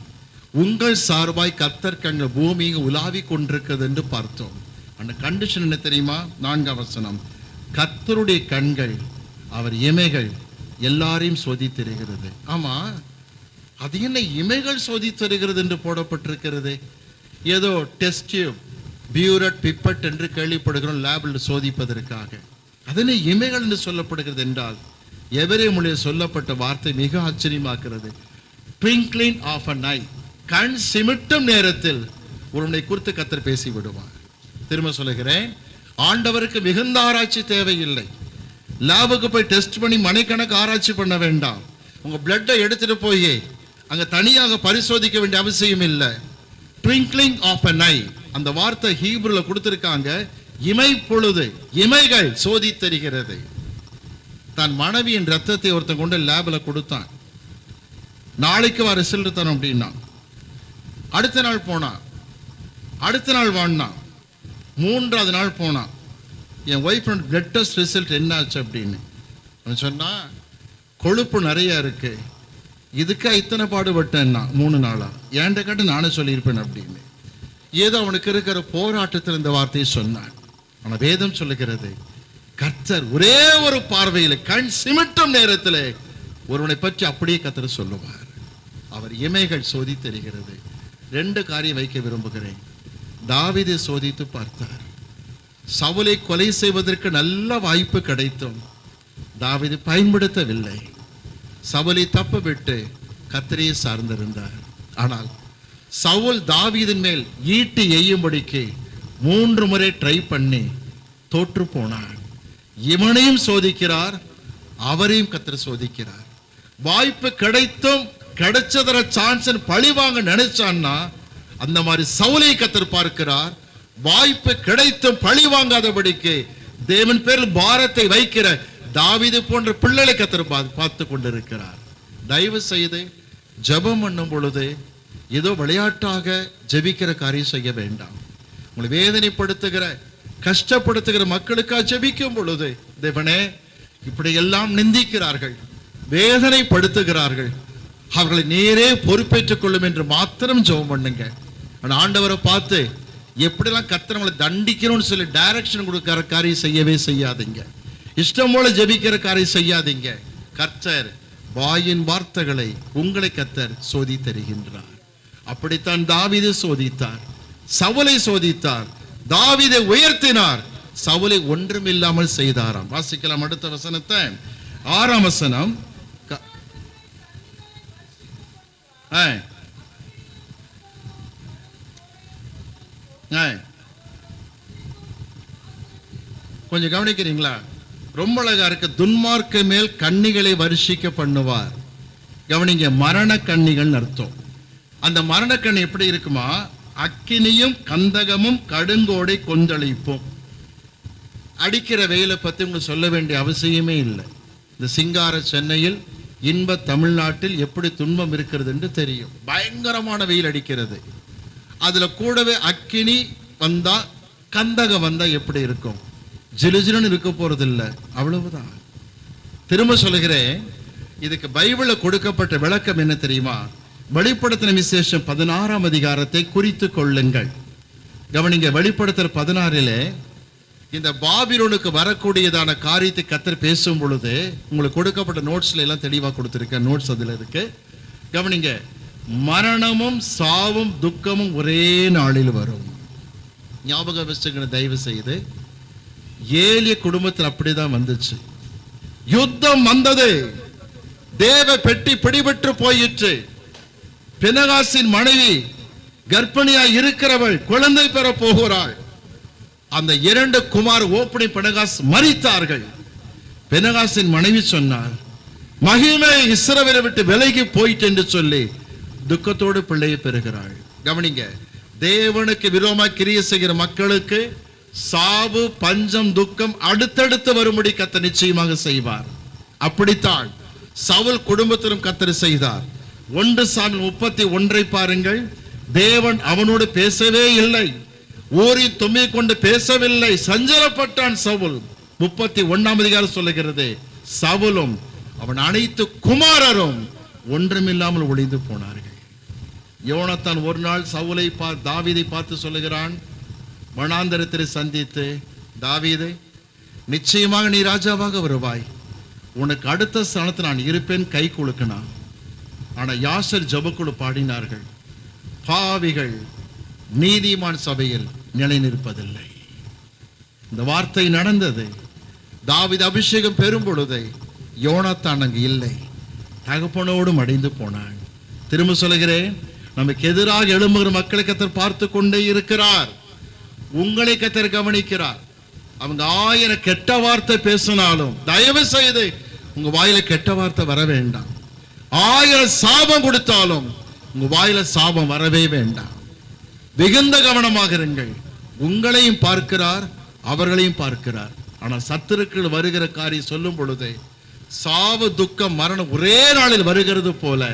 உங்கள் சார்பாய் கர்த்தர் கண்கள் பூமியை உலாவி கொண்டிருக்கிறது என்று பார்த்தோம். அந்த கண்டிஷன் என்ன தெரியுமா? 4ஆம் வசனம், கர்த்தருடைய கண்கள் அவர் இமைகள் எல்லாரையும் சோதித்திருக்கிறது. ஆமா, அது என்ன இமைகள் சோதித்திருக்கிறது என்று போடப்பட்டிருக்கிறது? ஏதோ டெஸ்ட் பியூரட் பிப்பட் என்று கேள்விப்படுகிறோம் லேபில் சோதிப்பதற்காக. அதனை இமைகள் என்று சொல்லப்படுகிறது என்றால் எபிரேய மொழியில் சொல்லப்பட்ட வார்த்தை மிக ஆச்சரியமாக்குறது. ட்விங்க்லிங் ஆஃப் அன் ஐ, கண் சிமிட்டும் நேரத்தில் ஒருவனை குறித்து கர்த்தர் பேசி விடுவார். திரும்ப சொல்லுகிறேன், ஆண்டவருக்கு மிகுந்த ஆராய்ச்சி தேவையில்லை. லேபுக்கு போய் டெஸ்ட் பண்ணி மணிக்கணக்கு ஆராய்ச்சி பண்ண வேண்டாம். உங்க பிளட்டை எடுத்துட்டு போய் அங்க தனியாக பரிசோதிக்க வேண்டிய அவசியம் இல்லை. ட்விங்க்லிங் ஆஃப் அன் ஐ, அந்த வார்த்தை ஹீப்ருல கொடுத்திருக்காங்க. இமை பொழுது, இமைகள் சோதித்தருகிறது. தன் மனைவியின் ரத்தத்தை ஒருத்தன் கொண்டு லேபில் கொடுத்தான். நாளைக்கு வர ரிசல்ட் தரும் அப்படின்னா, அடுத்த நாள் போனான், அடுத்த நாள் வாங்கினான், 3வது நாள் போனான். என் ஒய்ஃபோட பிளட் டெஸ்ட் ரிசல்ட் என்ன ஆச்சு அப்படின்னு அவன் சொன்னா, கொழுப்பு நிறைய இருக்கு, இதுக்கா இத்தனை பாடுபட்டேன்னா 3 நாளா, ஏன்ட கேட்டு நானே சொல்லியிருப்பேன் அப்படின்னு. ஏதோ அவனுக்கு இருக்கிற போராட்டத்தில் இந்த வார்த்தையை சொன்னான். ஆனால் வேதம் சொல்லுகிறது, கர்த்தர் ஒரே ஒரு பார்வையில் கண் சிமிட்டும் நேரத்தில் ஒருவனை பற்றி அப்படியே கர்த்தர் சொல்லுவார். அவர் இமைகள் சோதித்தருகிறது. 2 காரியம் வைக்க விரும்புகிறேன். தாவீதை சோதித்து பார்த்தார். சவுலை கொலை செய்வதற்கு நல்ல வாய்ப்பு கிடைத்தும் தாவீது பயன்படுத்தவில்லை. சவுலை தப்ப விட்டு கர்த்தரையே சார்ந்திருந்தார். ஆனால் சவுல் தாவீதின் மேல் ஈட்டி எய்யும்படிக்கு 3 முறை ட்ரை பண்ணி தோற்று போனார். இவனையும் சோதிக்கிறார், அவரையும் கர்த்தர் சோதிக்கிறார். வாய்ப்பு கிடைத்தும் கிடைச்சதர சான்ஸ் பழி வாங்க நினைச்சான்னா அந்த மாதிரி சவுலை கர்த்தர் பார்க்கிறார். வாய்ப்பு கிடைத்தும் பழி வாங்காதபடிக்கு தேவன் பேரில் பாரத்தை வைக்கிற தாவீது போன்ற பிள்ளைகளை கர்த்தர் பார்த்து கொண்டிருக்கிறார். தயவு செய்து ஜெபம் பண்ணும் பொழுது ஏதோ விளையாட்டாக ஜெபிக்கிற காரியம் செய்ய வேண்டாம். உங்களை வேதனைப்படுத்துகிற கஷ்டப்படுத்துகிற மக்களுக்காக ஜெபிக்கும் பொழுது, தேவனே இப்படி எல்லாம் நிந்திக்கிறார்கள், வேதனைப்படுத்துகிறார்கள், அவர்களை நேரே பொறுப்பேற்றுக் கொள்ளும் என்று மாத்திரம் ஜெபம் பண்ணுங்க. ஆனால் ஆண்டவரை பார்த்து எப்படிலாம் கர்த்தர் தண்டிக்கணும்னு சொல்லி டைரக்ஷன் கொடுக்கிற காரியம் செய்யவே செய்யாதீங்க. இஷ்டம் போல ஜெபிக்கிற காரியம் செய்யாதீங்க. கர்த்தர் வாயின் வார்த்தைகளை உங்களை கர்த்தர் சோதித்தருகின்றார். அப்படித்தான் தாவீதை சோதித்தார், சவுலை சோதித்தார், தாவீதை உயர்த்தினார், சவுலை ஒன்றுமில்லாமல் செய்தாராம். வாசிக்கலாம் அடுத்த வசனத்தை, 6ஆம் வசனம். கொஞ்சம் கவனிக்கிறீங்களா? ரொம்ப அழகா இருக்கு. துன்மார்க்க மேல் கண்ணிகளை வருஷிக்க பண்ணுவார். கவனிங்க, மரண கண்ணிகள் அர்த்தம். அந்த மரண கண்ணி எப்படி இருக்குமா? அக்கினியும் கந்தகமும் கடுங்கோடை கொந்தளிப்பும். அடிக்கிற வெயிலை பத்தி உங்களுக்கு சொல்ல வேண்டிய அவசியமே இல்லை. இந்த சிங்கார சென்னையில், இன்ப தமிழ்நாட்டில் எப்படி துன்பம் இருக்கிறது என்று தெரியும். பயங்கரமான வெயில் அடிக்கிறது. அதுல கூடவே அக்கினி வந்தா, கந்தகம் வந்தா எப்படி இருக்கும்? ஜிலுஜிலுன்னு இருக்க போறது இல்லை, அவ்வளவுதான். திரும்ப சொல்லுகிறேன், இதுக்கு பைபிள்ல கொடுக்கப்பட்ட விளக்கம் என்ன தெரியுமா? வெளிப்படுத்தின விசேஷம் 16ஆம் அதிகாரத்தை குறித்து கொள்ளுங்கள். கவனிங்க, வெளிப்படுத்தல் 16 இந்த பாபிலோனுக்கு வரக்கூடியதான காரியத்தை கர்த்தர் பேசும் பொழுது உங்களுக்கு கொடுக்கப்பட்ட நோட்ஸ்ல எல்லாம் தெளிவாக கொடுத்திருக்க நோட்ஸ் அதுல இருக்கு. கவனிங்க, மரணமும் சாவும் துக்கமும் ஒரே நாளில் வரும். ஞாபகம் வச்சுக்கிற தயவு செய்து. ஏலிய குடும்பத்தில் அப்படிதான் வந்துச்சு. யுத்தம் வந்தது, தேவ பெட்டி பிடிபட்டு போயிற்று. பினகாசின் மனைவி கர்ப்பிணியாய் இருக்கிறவள் குழந்தை பெற போகிறாள். அந்த 2 குமார் ஓப்பனி பினகாஸ் மரித்தார்கள். பினகாசின் மனைவி சொன்னார், மகிமை இஸ்ரவேலை விட்டு விலகி போயிட்டு என்று சொல்லி துக்கத்தோடு பிள்ளையை பெறுகிறாள். கவனிங்க, தேவனுக்கு விரோதமாக கிரியை செய்கிற மக்களுக்கு சாவு, பஞ்சம், துக்கம் அடுத்தடுத்து வரும்படி கர்த்தர் நிச்சயமாக செய்வார். அப்படித்தான் சவுல் குடும்பத்திலும் கர்த்தர் செய்தார். 1 சாமுவேல் 31 பாருங்கள். தேவன் அவனோடு பேசவே இல்லை, ஊரி தும்மி கொண்டு பேசவில்லை, சஞ்சலப்பட்டான் சவுல். 31ஆம் அதிகாரம் சொல்லுகிறது, சவுலும் அவன் அனைத்து குமாரரும் ஒன்றுமில்லாமல் ஒளிந்து போனார்கள். யோனத்தான் ஒரு நாள் சவுலை தாவீதை பார்த்து சொல்லுகிறான், வனாந்தரத்தில் சந்தித்து, தாவீதை, நிச்சயமாக நீ ராஜாவாக வருவாய், உனக்கு அடுத்த ஸ்தானத்தில் நான் இருப்பேன் கை குலுக்கினா. ஆனா யாசர் ஜெபக்குழு பாடினார்கள், பாவிகள் நீதிமான் சபையில் நிலை நிற்பதில்லை. இந்த வார்த்தை நடந்தது. தாவீது அபிஷேகம் பெறும் பொழுது யோனாத்தான் அங்கு இல்லை, தகப்பனோடு மடிந்து போனான். திரும்ப சொல்லுகிறேன், நமக்கு எதிராக எழும்புகிற மக்களை கர்த்தர் பார்த்து கொண்டே இருக்கிறார். உங்களை கர்த்தர் கவனிக்கிறார். அவங்க 1000 கெட்ட வார்த்தை பேசினாலும் தயவு செய்து உங்க வாயில கெட்ட வார்த்தை வர வேண்டாம். 1000 சாபம் கொடுத்தாலும் உங்க வாயில சாபம் வரவே வேண்டாம். மிகுந்த கவனமாக இருங்கள். உங்களையும் பார்க்கிறார், அவர்களையும் பார்க்கிறார். ஆனால் சத்துருக்கள் வருகிற காரியம் சொல்லும் பொழுது சாவு துக்கம் மரணம் ஒரே நாளில் வருகிறது போல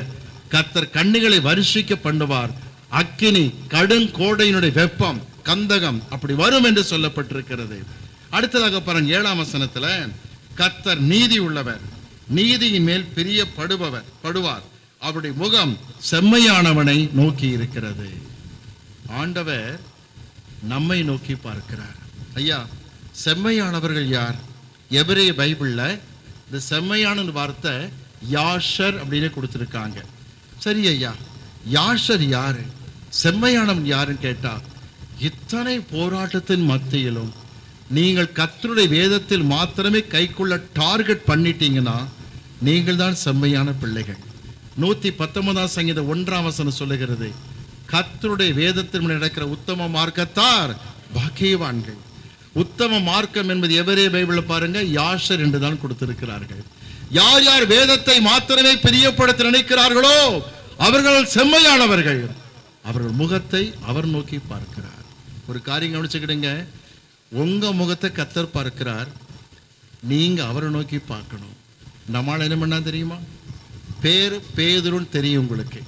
கர்த்தர் கண்ணிகளை வருஷிக்க பண்ணுவார். அக்கினி கடும் கோடையினுடைய வெப்பம் கந்தகம் அப்படி வரும் என்று சொல்லப்பட்டிருக்கிறது. அடுத்ததாக பாருங்க 7ஆம் வசனத்துல, கர்த்தர் நீதி உள்ளவர், நீதியின் மேல் பிரியப்படுவார், அவருடைய முகம் செம்மையானவனை நோக்கி இருக்கிறது. ஆண்டவர் நம்மை நோக்கி பார்க்கிறார். ஐயா, செம்மையானவர்கள் யார்? எபிரேய பைபிள்ல இந்த செம்மையான வார்த்தை யாஷர் அப்படின்னு கொடுத்திருக்காங்க. சரி ஐயா, யாஷர் யாரு, செம்மையானவன் யாருன்னு கேட்டா, இத்தனை போராட்டத்தின் மத்தியிலும் நீங்கள் கர்த்தருடைய வேதத்தில் மாத்திரமே கைக்குள்ள டார்கெட் பண்ணிட்டீங்கன்னா நீங்கள் தான் செம்மையான பிள்ளைகள். 119ஆம் சங்கீதம் 1ஆம் வசனம் சொல்லுகிறது, கர்த்தருடைய வேதத்தில் நடக்கிற உத்தம மார்க்கத்தார் பாக்கியவான்கள். உத்தம மார்க்கம் என்பது எபிரேய பைபிள்ல பாருங்க யாஷர் என்று தான் கொடுத்திருக்கிறார்கள். யார் யார் வேதத்தை மாத்திரமே பிரியப்படுத்த நினைக்கிறார்களோ அவர்கள் செம்மையானவர்கள். அவர்கள் முகத்தை அவர் நோக்கி பார்க்கிறார். ஒரு காரியம் கவனிச்சுக்கிடுங்க, உங்க முகத்தை கர்த்தர் பார்க்கிறார், நீங்க அவரை நோக்கி பார்க்கணும். நம்மால் என்ன பண்ணா தெரியுமா? பேர் பேதுருன்னு தெரியும் உங்களுக்கு.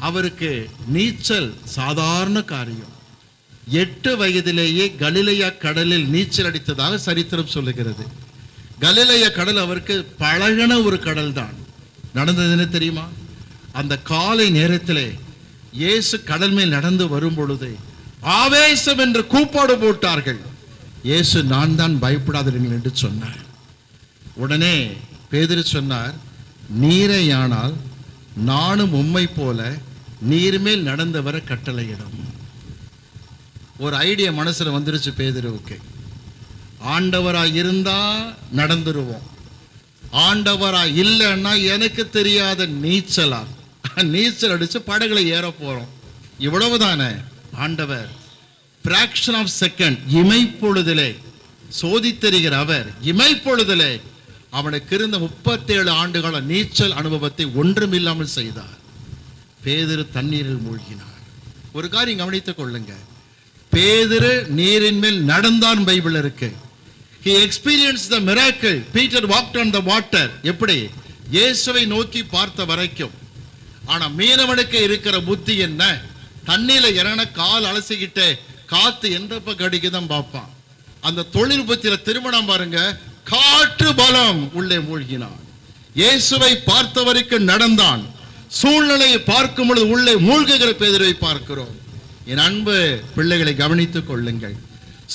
அவருக்கு நீச்சல் சாதாரண காரியம். 8 வயதிலேயே கலிலேயா கடலில் நீச்சல் அடித்ததாக சரித்திரம் சொல்லுகிறது. கலிலேயா கடல் அவருக்கு பழகின ஒரு கடல் தான். நடந்தது என்ன தெரியுமா? அந்த காலை நேரத்திலே இயேசு கடல் மேல் நடந்து வரும் பொழுது ஆவேசம் என்று கூப்பாடு போட்டார்கள். இயேசு நான் தான், பயப்படாதீர்கள் என்று சொன்னார். உடனே பேதுரு சொன்னார், நீரேயானால் நானும் உம்மை போல நீர் மேல் நடந்து வர கட்டளையிடும். ஒரு ஐடியா மனசுல வந்துருச்சு பேதுருவுக்கு. ஆண்டவராய் இருந்தா நடந்துருவோம், ஆண்டவராய் இல்லைன்னா எனக்கு தெரியாத நீச்சல் அடிச்சு படகுல ஏற போறோம், இவ்வளவுதானே. ஆண்டவர் பிராக்ஷன் ஆஃப் செகண்ட், இமைப்பொழுதிலே சோதித்தெரிகிற அவர் இமைப்பொழுதிலே அவனுக்கு இருந்த 37 ஆண்டுகால நீச்சல் அனுபவத்தை ஒன்றுமில்லாமல் செய்தார். பேதுரு தண்ணீரில் மூழ்கினார். ஒரு காரியம் கவனித்துக் கொள்ளுங்க, பேதுரு நீரின் மேல் நடந்தான் பைபிள் இருக்கு. He experienced the miracle. Peter walked on the water. எப்படி? இயேசுவை நோக்கி பார்த்த வரைக்கும். ஆனா மீனவனுக்கு இருக்கிற புத்தி என்ன? தண்ணியில இறங்கின கால் அலசிக்கிட்டே காத்து எந்த பக்கம் அடிக்குதான் பார்ப்பான். அந்த தொழில் புத்தியில திருமணம் பாருங்க, காற்று பலம் உள்ளே மூழ்கினான். இயேசுவை பார்த்த வரைக்கும் நடந்தான். சூழ்நிலையை பார்க்கும் பொழுது உள்ளே மூழ்குகிற பேதுருவை பார்க்கிறோம். என் அன்பு பிள்ளைகளை கவனித்துக் கொள்ளுங்கள்.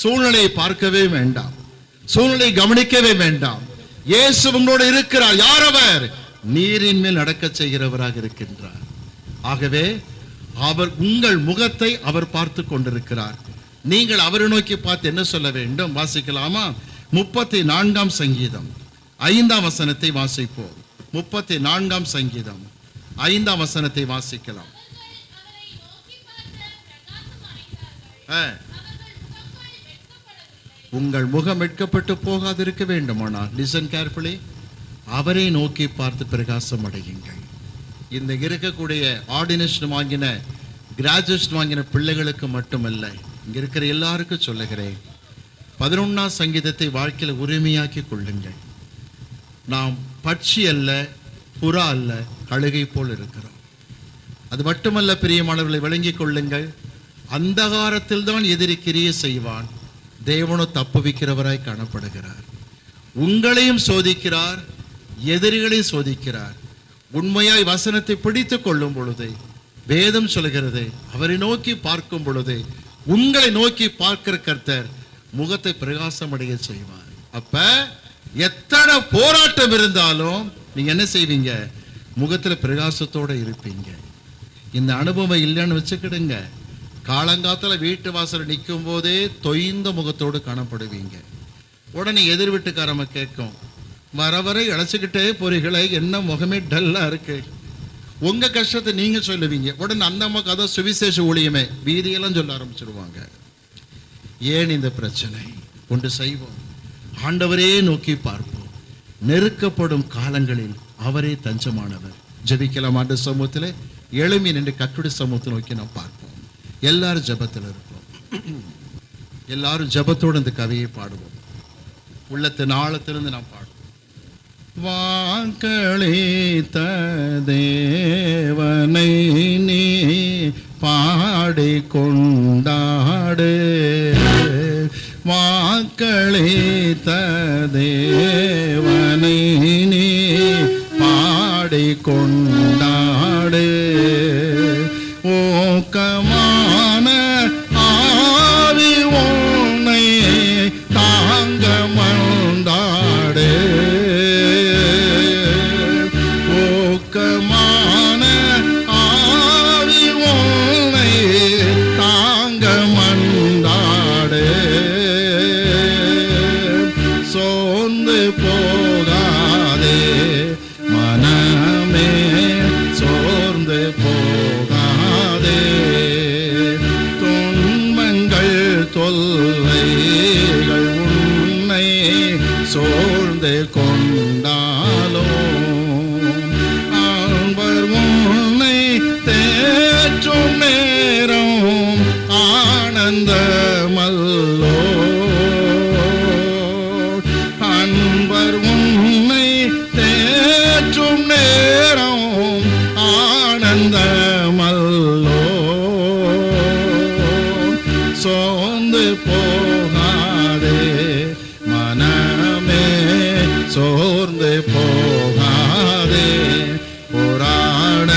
சூழ்நிலையை பார்க்கவே வேண்டாம், சூழ்நிலையை கவனிக்கவே வேண்டாம். இயேசு உங்களோடு இருக்கிறார். யார் அவர்? நீரின் மேல் நடக்க செய்கிறவராக இருக்கின்றார். ஆகவே அவர் உங்கள் முகத்தை அவர் பார்த்து கொண்டிருக்கிறார். நீங்கள் அவரை நோக்கி பார்த்து என்ன சொல்ல வேண்டும்? வாசிக்கலாமா? 34ஆம் சங்கீதம் 5ஆம் வசனத்தை வாசிப்போம். 34ஆம் சங்கீதம் 5ஆம் வசனத்தை வாசிக்கலாம். உங்கள் முகம் வெட்கப்பட்டு போகாதிருக்க வேண்டுமானால், லிசன் கேர்ஃபுல்லி, அவரை நோக்கி பார்த்து பிரகாசம் அடையுங்கள். இந்த இருக்கக்கூடிய ஆர்டினேஷன் வாங்கின, கிராஜுவேஷன் வாங்கின பிள்ளைகளுக்கு மட்டுமல்ல, இங்க இருக்கிற எல்லாருக்கும் சொல்லுகிறேன், 11ஆம் சங்கீதத்தை வாழ்க்கையில் உரிமையாக்கி கொள்ளுங்கள். நாம் பட்சி அல்ல, புறா அல்ல, கழுகை போல் இருக்கிறோம். அது மட்டுமல்ல பிரியமானவர்களை விளங்கிக் கொள்ளுங்கள், அந்தகாரத்தில் தான் எதிரி கிரியை செய்வான், தேவனோ தப்புவிக்கிறவராய் காணப்படுகிறார். உங்களையும் சோதிக்கிறார், எதிரிகளையும் சோதிக்கிறார். உண்மையாய் வசனத்தை பிடித்துக் கொள்ளும் பொழுது வேதம் சொல்கிறது, அவரை நோக்கி பார்க்கும் பொழுது உங்களை நோக்கி பார்க்கிற கர்த்தர் முகத்தை பிரகாசமடைய செய்வார். அப்ப எத்தனை போராட்டம் இருந்தாலும் நீங்க என்ன செய்வீங்க? முகத்துல பிரகாசத்தோட இருப்பீங்க. இந்த அனுபவம் இல்லைன்னு வச்சுக்கிடுங்க, காலங்காத்துல வீட்டு வாசல் நிற்கும் போதே தொய்ந்த முகத்தோடு காணப்படுவீங்க. உடனே எதிர் வீட்டுக்காரம கேட்கும், வர வர இழைச்சிக்கிட்டே போறீங்களே, என்ன முகமே டல்லா இருக்கு. உங்க கஷ்டத்தை நீங்க சொல்லுவீங்க. உடனே அந்த அம்மா கதை சுவிசேஷ ஊழியமே வீதியெல்லாம் சொல்ல ஆரம்பிச்சிருவாங்க. ஏன் இந்த பிரச்சனை? ஒன்று செய்வோம், ஆண்டவரே நோக்கி பார்ப்போம். நெருக்கப்படும் காலங்களில் அவரே தஞ்சமானவர். ஜெபிக்கலாம். ஆண்டு சமூகத்தில் எழுமி நின்று கட்டுரை சமூகத்தை நோக்கி நாம் பார்ப்போம். எல்லாரும் ஜெபத்தில் இருப்போம். எல்லாரும் ஜெபத்தோடு இந்த கவியை பாடுவோம். உள்ளத்தின் ஆழத்திலிருந்து நாம் பாடுவோம். வாக்களித்த தேவனை நீ பாடிக் கொண்டாடு, வாக்களித்த தேவனை நீ பாடிக் கொண்டாடு. ஓக்கமான ஆவி உன்னை தாங்க மந்தாடு, ஓக்கமான ஆவி உன்னை தாங்க மந்தாடு. சோர்ந்து போகாதே மனமே, சோர்ந்து போகாதே. துன்பங்கள் தொல்லைகள் உன்னை சோர்ந்து கொண்டாலோ, ஆழ்வர் உன்னை தேற்றும் நேரம் ஆனந்தமல்லோ. அன்பர் உன்னை தேற்றும் நேரம் ஆனந்தமல்லோ. சோர்ந்து போகாதே மனமே, சோர்ந்து போகாதே. போராட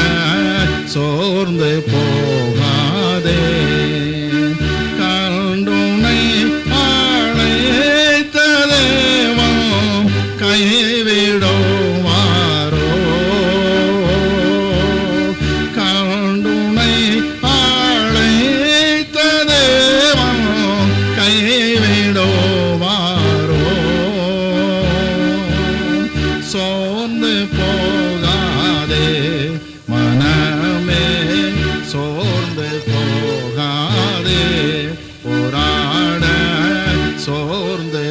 சோர்ந்து போகாதே. கண்டுனை அழைத்த தேவன் கைவிடுவாரோ, கண்டுனை அழைத்த தேவன் கைவிடுவாரோ. சோர்ந்து போகாதே மனமே, சோர்ந்து போகாதே. போராட சோர்ந்து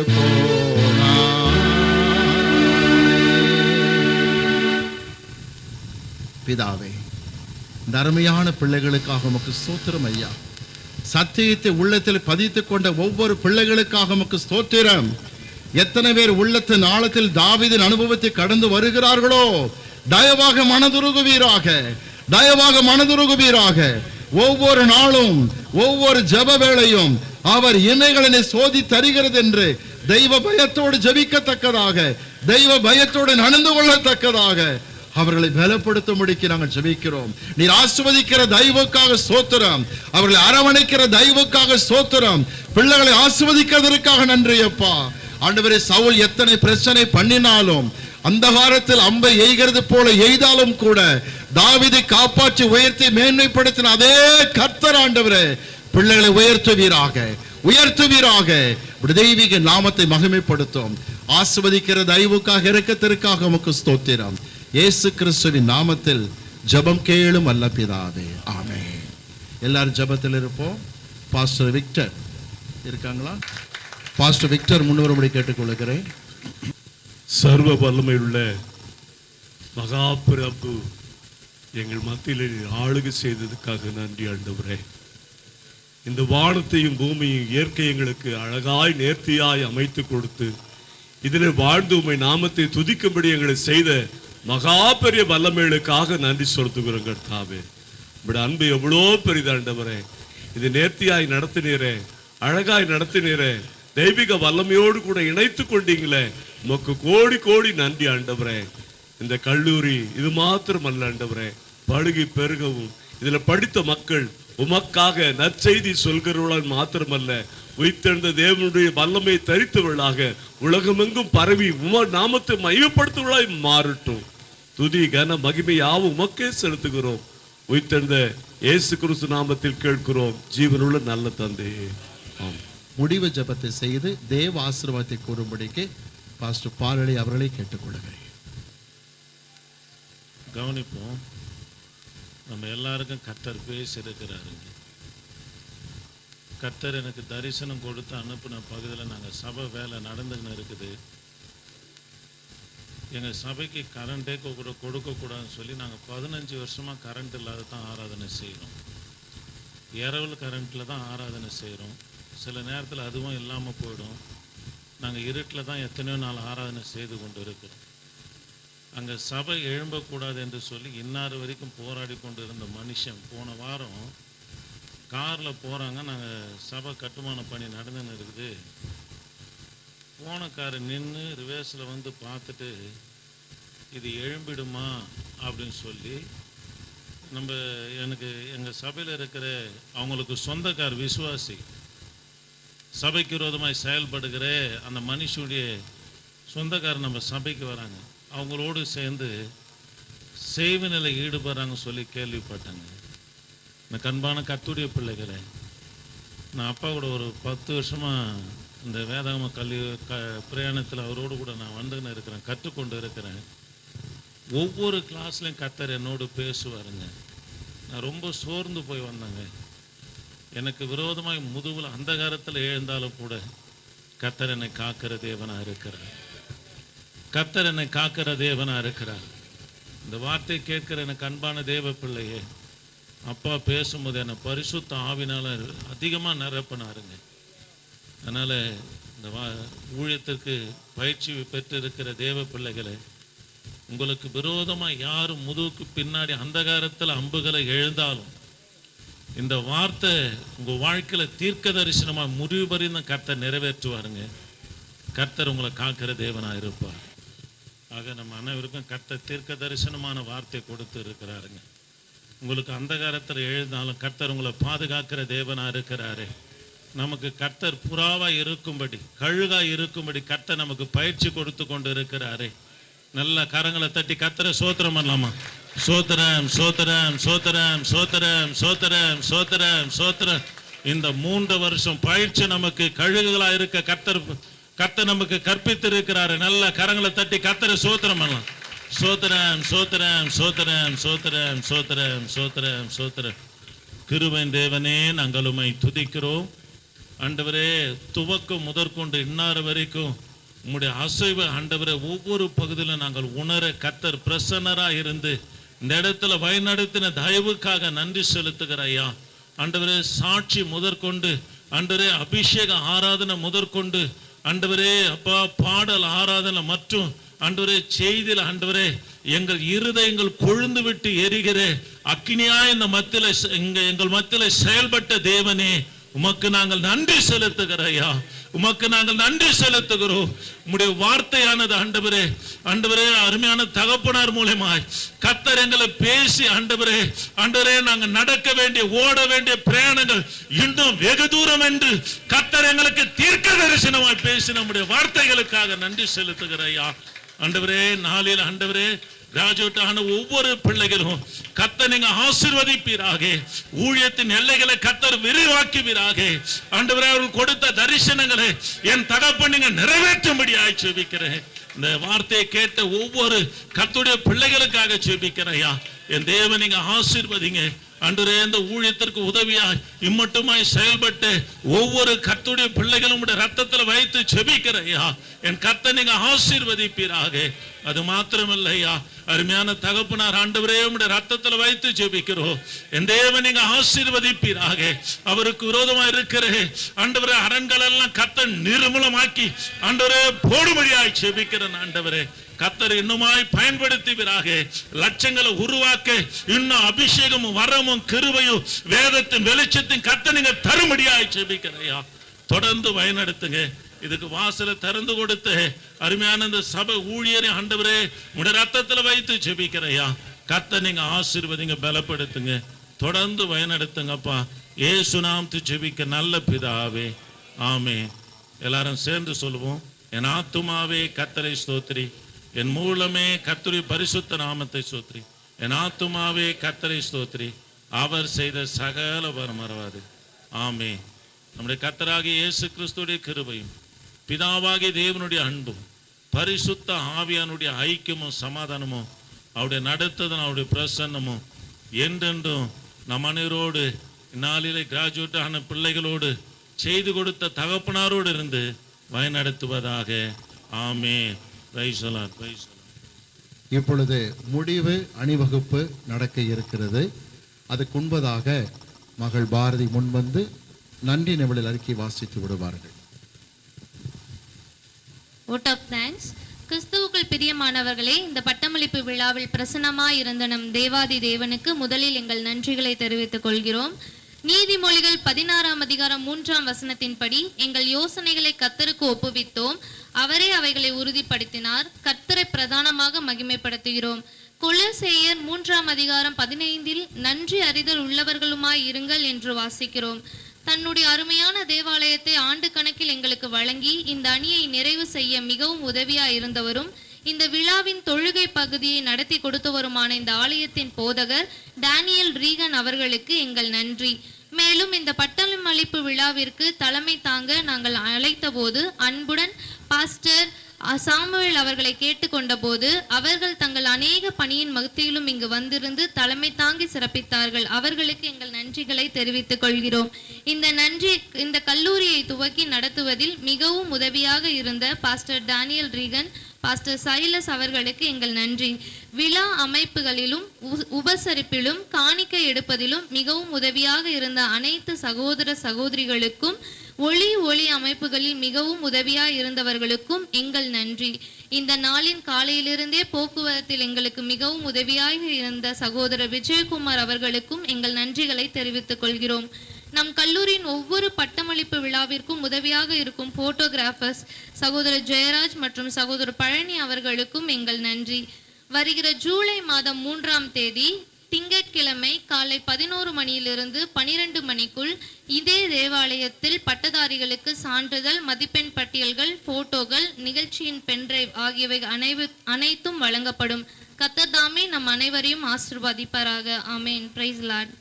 பிதாவே, இந்த அருமையான பிள்ளைகளுக்காக உமக்கு ஸ்தோத்திரம் ஐயா. சத்தியத்தை உள்ளத்தில் பதித்துக் கொண்ட ஒவ்வொரு பிள்ளைகளுக்காக உமக்கு ஸ்தோத்திரம். எத்தனை பேர் உள்ளத்தின் ஆழத்தில் தாவீதின் அனுபவத்தை கடந்து வருகிறார்களோ, தயவாக மனதுருகுவீராக, தயவாக மனதுருகுவீராக. ஒவ்வொரு நாளும் ஒவ்வொரு ஜெப வேளையும் அவர் இமைகளை சோதி தருகிறது என்று தெய்வ பயத்தோடு ஜெபிக்கத்தக்கதாக, தெய்வ பயத்தோடு நடந்து கொள்ளத்தக்கதாக அவர்களை பலப்படுத்தும்படிக்கு நாங்கள் ஜெபிக்கிறோம். நீர் ஆசீர்வதிக்கிற தெய்வக்காக ஸ்தோத்திரம், அவர்களை அரவணைக்கிற தெய்வக்காக ஸ்தோத்திரம், பிள்ளைகளை ஆசீர்வதிக்கிறதற்காக நன்றி அப்பா. ஆண்டவரே, சவுல் எத்தனை பிரச்சனை பண்ணினாலும், அந்தகாரத்தில் அம்பை எய்கிறது போல எய்தாலும் கூட தாவீதை காப்பாற்றி உயர்த்தி மேன்மைப்படுத்தின அதே கர்த்தர் ஆண்டவரே பிள்ளைகளை உயர்த்துவீராக, உயர்த்துவீராக. தெய்வீக நாமத்தை மகிமைப்படுத்தும். ஆசீர்வதிக்கிற தெய்வக்காக இரக்கத்திற்காக உமக்கு ஸ்தோத்திரம். இயேசு கிறிஸ்துவின் நாமத்தில் ஜெபம் கேளும் அல்ல பிதாவே, ஆமென். எல்லாரும் ஜெபத்தில் இருப்போம். பாஸ்டர் விக்டர் இருக்காங்களா? பாஸ்டர் விக்டர் முன்வரும்படி கேட்டுக்கொள்கிறேன். சர்வ வல்லமையுள்ள மகா பிரபு, எங்கள் மத்தியில் ஆளுகை செய்ததுக்காக நன்றி ஆண்டவரே. இந்த வானத்தையும் பூமியும் இயற்கை எங்களுக்கு அழகாய் நேர்த்தியாய் அமைத்து கொடுத்து இதில் வாழ்ந்து உம்மை நாமத்தை துதிக்கும்படி எங்களை செய்த மகா பெரிய வல்லமைகளுக்காக நன்றி செலுத்துகிறோம் கர்த்தாவே. இப்படி அன்பு எவ்வளோ பெரிதாண்டவரே. இது நேர்த்தியாய் நடத்தினீரே, அழகாய் நடத்தினீரே, தெய்வீக வல்லமையோடு கூட இணைத்து கொண்டீங்களே, உமக்கு கோடி கோடி நன்றி ஆண்டவரே. இந்த கல்லூரி இது மாத்திரம் அல்ல ஆண்டவரே, பழுகி பெருகவும் இதில் படித்த மக்கள் உமக்காக நற்செய்தி சொல்கிறவர்களால் மாத்திரமல்ல, உயிர்த்தெழுந்த தேவனுடைய வல்லமை தரித்தவர்களாக உலகமெங்கும் பரவி நாமத்தை மையப்படுத்துவர்களாய் மாறட்டும். துதி கன மகிமை யாவும் உமக்கே செலுத்துகிறோம். உயிர்த்தெழுந்த இயேசு கிறிஸ்து நாமத்தில் கேட்கிறோம், ஜீவனுள்ள நல்ல தந்தையே. முடிவு ஜெபத்தை செய்து தேவ ஆசீர்வாதத்தை கூறும்படிக்கு பாஸ்டர் பாலடி அவர்களை கேட்டுக்கொள்கிறேன். கவனிப்போம். நம்ம எல்லாருக்கும் கர்த்தர் பேசியிருக்கிறாருங்க. கர்த்தர் எனக்கு தரிசனம் கொடுத்து அனுப்பின பகுதியில் நாங்கள் சபை வேலை நடந்துன்னு இருக்குது. எங்கள் சபைக்கு கரண்டே கொடுக்கக்கூடாதுன்னு சொல்லி நாங்கள் 15 வருஷமாக கரண்ட் இல்லாத தான் ஆராதனை செய்கிறோம். இரவு கரண்ட்டில் தான் ஆராதனை செய்கிறோம். சில நேரத்தில் அதுவும் இல்லாமல் போயிடும். நாங்கள் இருட்டில் தான் எத்தனையோ நாள் ஆராதனை செய்து கொண்டு இருக்கிறோம். அங்கே சபை எழும்பக்கூடாது என்று சொல்லி இன்னார் வரைக்கும் போராடி கொண்டு இருந்த மனுஷன் போன வாரம் காரில் போகிறாங்க. நாங்கள் சபை கட்டுமான பணி நடந்துன்னு இருக்குது. போன கார் நின்று ரிவேர்ஸில் வந்து பார்த்துட்டு இது எழும்பிடுமா அப்படின்னு சொல்லி எனக்கு எங்கள் சபையில் இருக்கிற அவங்களுக்கு சொந்தக்கார் விசுவாசி சபைக்கு விரோதமாய் செயல்படுகிற அந்த மனுஷனுடைய சொந்தக்காரர் நம்ம சபைக்கு வராங்க. அவங்களோடு சேர்ந்து செய்வினில் ஈடுபடுறாங்க சொல்லி கேள்விப்பட்டாங்க. இந்த கண்பான கர்த்தருடைய பிள்ளைகளை, நான் அப்பா கூட ஒரு 10 வருஷமாக இந்த வேதாகம பிரயாணத்தில் அவரோடு கூட நான் வந்துன்னு இருக்கிறேன், கற்றுக்கொண்டு இருக்கிறேன். ஒவ்வொரு கிளாஸ்லையும் கர்த்தர் என்னோடு பேசுவாருங்க. நான் ரொம்ப சோர்ந்து போய் வந்தேங்க. எனக்கு விரோதமாய் முதுகில் அந்தகாரத்தில் எழுந்தாலும் கூட கர்த்தர் என்னை காக்கிற தேவனாக இருக்கிறார். கர்த்தர் என்னை காக்கிற தேவனாக இருக்கிறார். இந்த வார்த்தை கேட்கிற எனக்கு அன்பான தேவ பிள்ளையே, அப்பா பேசும்போது என்னை பரிசுத்த ஆவினால அதிகமாக நிரப்பினாருங்க. அதனால் இந்த ஊழியத்திற்கு பயிற்சி பெற்றிருக்கிற தேவ பிள்ளைகளை, உங்களுக்கு விரோதமாக யாரும் முதுகுக்கு பின்னாடி அந்தகாரத்தில் அம்புகளை எழுந்தாலும் இந்த வார்த்தை உங்கள் வாழ்க்கையில் தீர்க்க தரிசனமாக முடிவு பறிந்த கர்த்தர் நிறைவேற்றுவாருங்க. கர்த்தர் உங்களை காக்கிற தேவனாக இருப்பார். ஆக நம்ம அனைவருக்கும் கர்த்தர் தீர்க்க தரிசனமான வார்த்தை கொடுத்து இருக்கிறாருங்க. உங்களுக்கு அந்தகாரத்தில் எழுந்தாலும் கர்த்தர் உங்களை பாதுகாக்கிற தேவனாக இருக்கிறாரு. நமக்கு கர்த்தர் புறாவாக இருக்கும்படி, கழுகாக இருக்கும்படி கர்த்தர் நமக்கு பயிற்சி கொடுத்து கொண்டு இருக்கிறாரு. நல்ல கரங்களை தட்டி கர்த்தரை சோத்திரம் பண்ணலாமா? சோத்திரம் சோத்திரம் சோத்திரம் சோத்திரம் சோத்திரம் சோத்திரம் சோத்திரம். இந்த 3 வருஷம் பயிற்சி நமக்கு கழுகுகளாக இருக்க கர்த்தர் நமக்கு கற்பித்திருக்கிறாரு. நல்ல கரங்களை தட்டி கர்த்தரை சோத்திரம் பண்ணலாம். சோத்திரம் சோத்திரம் சோத்திரம் சோத்திரம் சோத்திரம் சோத்திரம் சோத்திரம். கிருபையின் தேவனே, நாங்கள் உம்மை துதிக்கிறோம். ஆண்டவரே, துவக்கம் முதற்கொண்டு இன்னார் வரைக்கும் உம்முடைய அசைவு ஆண்டவரே ஒவ்வொரு பகுதியிலும் நாங்கள் உணர கர்த்தர் பிரசன்னராக இருந்து இந்த இடத்துல வழிநடத்தின தயவுக்காக நன்றி செலுத்துகிற ஐயா. ஆண்டவரே, சாட்சி முதற்கொண்டு ஆண்டவரே அபிஷேக ஆராதனை முதற்கொண்டு ஆண்டவரே அப்பா பாடல் ஆராதனை மற்றும் ஆண்டவரே செய்தியில் ஆண்டவரே எங்கள் இருதயங்கள் கொழுந்து விட்டு எரிகிற அக்கினியா இந்த எங்கள் மத்தியில செயல்பட்ட தேவனே, உமக்கு நாங்கள் நன்றி செலுத்துகிற ஐயா. உமக்கு நாங்கள் நன்றி செலுத்துகிறோம். உம்முடைய வார்த்தையானது ஆண்டவரே ஆண்டவரே அருமையான தகப்பனார் மூலமாய் கர்த்தர் எங்களை பேசி ஆண்டவரே நாங்கள் நடக்க வேண்டிய ஓட வேண்டிய பிரயாணங்கள் இன்னும் வெகு தூரம் என்று கர்த்தர் எங்களுக்கு தீர்க்க தரிசனமாய் பேசி நம்முடைய வார்த்தைகளுக்காக நன்றி செலுத்துகிற ஐயா. ஆண்டவரே, நாளில் ஆண்டவரே கிராஜுவேட் ஆன ஒவ்வொரு பிள்ளைகளும் கர்த்தர் நீங்க ஆசீர்வதிப்பீராக. ஊழியத்தின் எல்லைகளை கர்த்தர் விரிவாக்குவீராக. ஆண்டவரே, அவர்கள் கொடுத்த தரிசனங்களை என் தகப்பன் நீங்க நிறைவேற்றும்படியாய் ஜெபிக்கிறேன். இந்த வார்த்தையை கேட்ட ஒவ்வொரு கர்த்தருடைய பிள்ளைகளுக்காக ஜெபிக்கிறேன். என் தேவன் நீங்க ஆசீர்வதிங்க. ஆண்டவரே, இந்த ஊழியத்திற்கு உதவியாய் இம்மட்டுமாய் செயல்பட்டு ஒவ்வொரு கர்த்தருடைய பிள்ளைகளும் ரத்தத்தில் வைத்து ஜெபிக்கிறையா. என் கர்த்தர் நீங்க ஆசீர்வதிப்பீராக. அது மாத்திரமல்ல ஐயா, அருமையான தகப்பனார் ஆண்டவரே உம்முடைய ரத்தத்தில் வைத்து ஜெபிக்கிறோம். என் தேவன் நீங்க ஆசீர்வதிப்பீராக. அவருக்கு விரோதமா இருக்கிற ஆண்டவரே அரண்கள் எல்லாம் கர்த்தர் நிர்மூலமாக்கி ஆண்டவரே போடும்படியாய் ஜெபிக்கிறேன். ஆண்டவரே, கர்த்தர் இன்னுமாய் பயன்படுத்துவீராக. லட்சங்களை உருவாக்க இன்னும் அபிஷேகமும் வரமும் கிருபையும் வேதத்தின் வெளிச்சத்தின் கர்த்தர் நீங்க தரும்படியாய் ஜெபிக்கிறையா. தொடர்ந்து வழிநடத்துங்க. இதுக்கு வாசலை திறந்து கொடுத்து அருமையான இந்த சபை ஊழியரை ஆண்டவரே உடைய ரத்தத்தில் வைத்து ஜெபிக்கிறையா. கர்த்தர் நீங்க ஆசீர்வதிங்க, பலப்படுத்துங்க. தொடர்ந்து வழிநடத்துங்கப்பா. இயேசு நாமத்தை ஜெபிக்க நல்ல பிதாவே, ஆமென். எல்லாரும் சேர்ந்து சொல்லுவோம். என் ஆத்துமாவே கர்த்தரை ஸ்தோத்திரி, என் மூலமே கர்த்தருடைய பரிசுத்த நாமத்தை ஸ்தோத்திரி. என் ஆத்துமாவே கர்த்தரை ஸ்தோத்திரி, அவர் செய்த சகல மறவாது. ஆமென். நம்முடைய கர்த்தராகிய இயேசு கிறிஸ்துடைய கிருபையும் பிதாவாகிய தேவனுடைய அன்பும் பரிசுத்த ஆவியானுடைய ஐக்கியமும் சமாதானமும் அவருடைய நடத்துதலும் அவருடைய பிரசன்னமும் என்றென்றும் நம் அனைவரோடு இந்நாளிலே கிராஜுவேட் ஆன பிள்ளைகளோடு செய்து கொடுத்த தகப்பனாரோடு இருந்து வழிநடத்துவதாக. Amen. Praise the lord. Praise the lord. இப்பொழுது முடிவு அணிவகுப்பு நடக்க இருக்கிறது. அதுக்கு முன்பதாக மகள் பாரதி முன்வந்து நன்றி நிமிடல் அறிக்கை வாசித்து விடுவார்கள். Vote of thanks. கிறிஸ்துவுக்குள் பிரியமானவர்களே, இந்த பட்டமளிப்பு விழாவில் பிரசன்னமாய் இருந்த நம் தேவாதி தேவனுக்கு முதலில் எங்கள் நன்றிகளை தெரிவித்துக் கொள்கிறோம். நீதிமொழிகள் 16ஆம் அதிகாரம் 3ஆம் வசனத்தின்படி எங்கள் யோசனைகளை கர்த்தருக்கு ஒப்புவித்தோம், அவரே அவைகளை உறுதிப்படுத்தினார், கர்த்தரை பிரதானமாக மகிமைப்படுத்துகிறோம். கொலோசேயர் 3ஆம் அதிகாரம் 15இல் நன்றி அறிதல் உள்ளவர்களுமாய் இருங்கள் என்று வாசிக்கிறோம். தன்னுடைய அருமையான தேவாலயத்தை ஆண்டு கணக்கில் எங்களுக்கு வழங்கி இந்த அணியை நிறைவு செய்ய மிகவும் உதவியாய் இருந்தவரும் இந்த விழாவின் தொழுகை பகுதியை நடத்தி கொடுத்தவருமான இந்த ஆலயத்தின் போதகர் டேனியல் ரீகன் அவர்களுக்கு எங்கள் நன்றி. மேலும் இந்த பட்டமளிப்பு விழாவிற்கு தலைமை தாங்க நாங்கள் அழைத்த போது அன்புடன் பாஸ்டர் சாமுவேல் அவர்களை கேட்டுக்கொண்ட போது அவர்கள் தங்கள் அநேக பணியின் மத்தியிலும் இங்கு வந்திருந்து தலைமை தாங்கி சிறப்பித்தார்கள். அவர்களுக்கு எங்கள் நன்றிகளை தெரிவித்துக் கொள்கிறோம். இந்த கல்லூரியை துவக்கி நடத்துவதில் மிகவும் உதவியாக இருந்த pastor Daniel Regan, pastor Silas அவர்களுக்கு எங்கள் நன்றி. விழா அமைப்புகளிலும் உபசரிப்பிலும் காணிக்கை எடுப்பதிலும் மிகவும் உதவியாக இருந்த அனைத்து சகோதர சகோதரிகளுக்கும் ஒளி அமைப்புகளில் மிகவும் உதவியாய் இருந்தவர்களுக்கும் எங்கள் நன்றி. இந்த நாளின் காலையிலிருந்தே போக்குவரத்தில் எங்களுக்கு மிகவும் உதவியாக இருந்த சகோதரர் விஜயகுமார் அவர்களுக்கும் எங்கள் நன்றிகளை தெரிவித்துக் கொள்கிறோம். நம் கல்லூரியின் ஒவ்வொரு பட்டமளிப்பு விழாவிற்கும் உதவியாக இருக்கும் போட்டோகிராஃபர்ஸ் சகோதரர் ஜெயராஜ் மற்றும் சகோதரர் பழனி அவர்களுக்கும் எங்கள் நன்றி. வருகிற ஜூலை மாதம் 3ஆம் தேதி திங்கட்கிழமை காலை 11 மணியிலிருந்து 12 மணிக்குள் இதே தேவாலயத்தில் பட்டதாரிகளுக்கு சான்றிதழ், மதிப்பெண் பட்டியல்கள், போட்டோகள், நிகழ்ச்சியின் பென்டிரைவ் ஆகியவை அனைத்தும் வழங்கப்படும். கர்த்தர் தாமே நம் அனைவரையும் ஆசீர்வதிப்பாராக. ஆமென். Praise lord.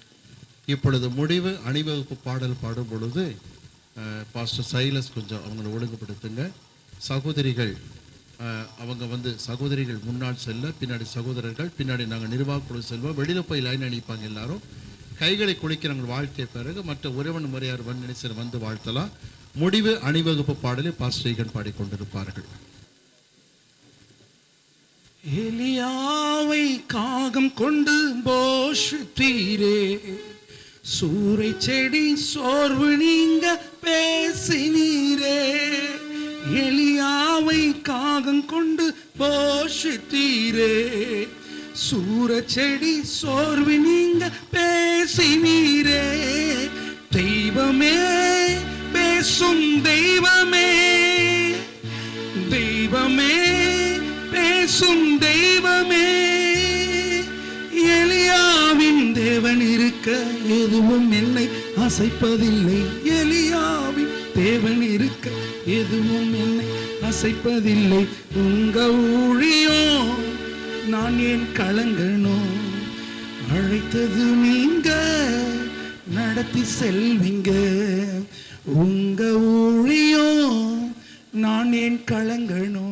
இப்பொழுது முடிவு அணிவகுப்பு பாடல் பாடும் பொழுது பாஸ்டர் சைலஸ் கொஞ்சம் அவங்களை ஒழுங்குபடுத்துங்க. சகோதரிகள் அவங்க சகோதரிகள் முன்னாள் செல்ல, பின்னாடி சகோதரர்கள், பின்னாடி நாங்கள் நிர்வாக குழு செல்வோம். வெளியில் போய் லைன் அணிப்பாங்க. எல்லாரும் கைகளை குளிக்க நாங்கள் வாழ்த்திய பிறகு மற்ற உறவன் முறையார் வன்னிசர் வந்து வாழ்த்தலாம். முடிவு அணிவகுப்பு பாடலை பாஸ்டர் பாடிக்கொண்டிருப்பார்கள். எலியாவை காகம் கொண்டு போஷித்தீரே, சூறை செடி சோர்வு நீங்க பேசினீரே. எலியாவை காகம் கொண்டு போஷித்தீரே, சூற செடி சோர்வு நீங்க பேசினீரே. தெய்வமே பேசும் தெய்வமே, தெய்வமே பேசும் தெய்வமே. எலியாவின் தேவன் இருக்க எதுவும் என்னை அசைப்பதில்லை. எலியாவின் தேவன் இருக்க எதுவும் என்னை அசைப்பதில்லை. உங்க ஊழியம் நான் ஏன் கலங்கணும்? அழைத்தது நீங்க, நடத்தி செல்வீங்க. உங்க ஊழியம் நான் ஏன் கலங்கணும்?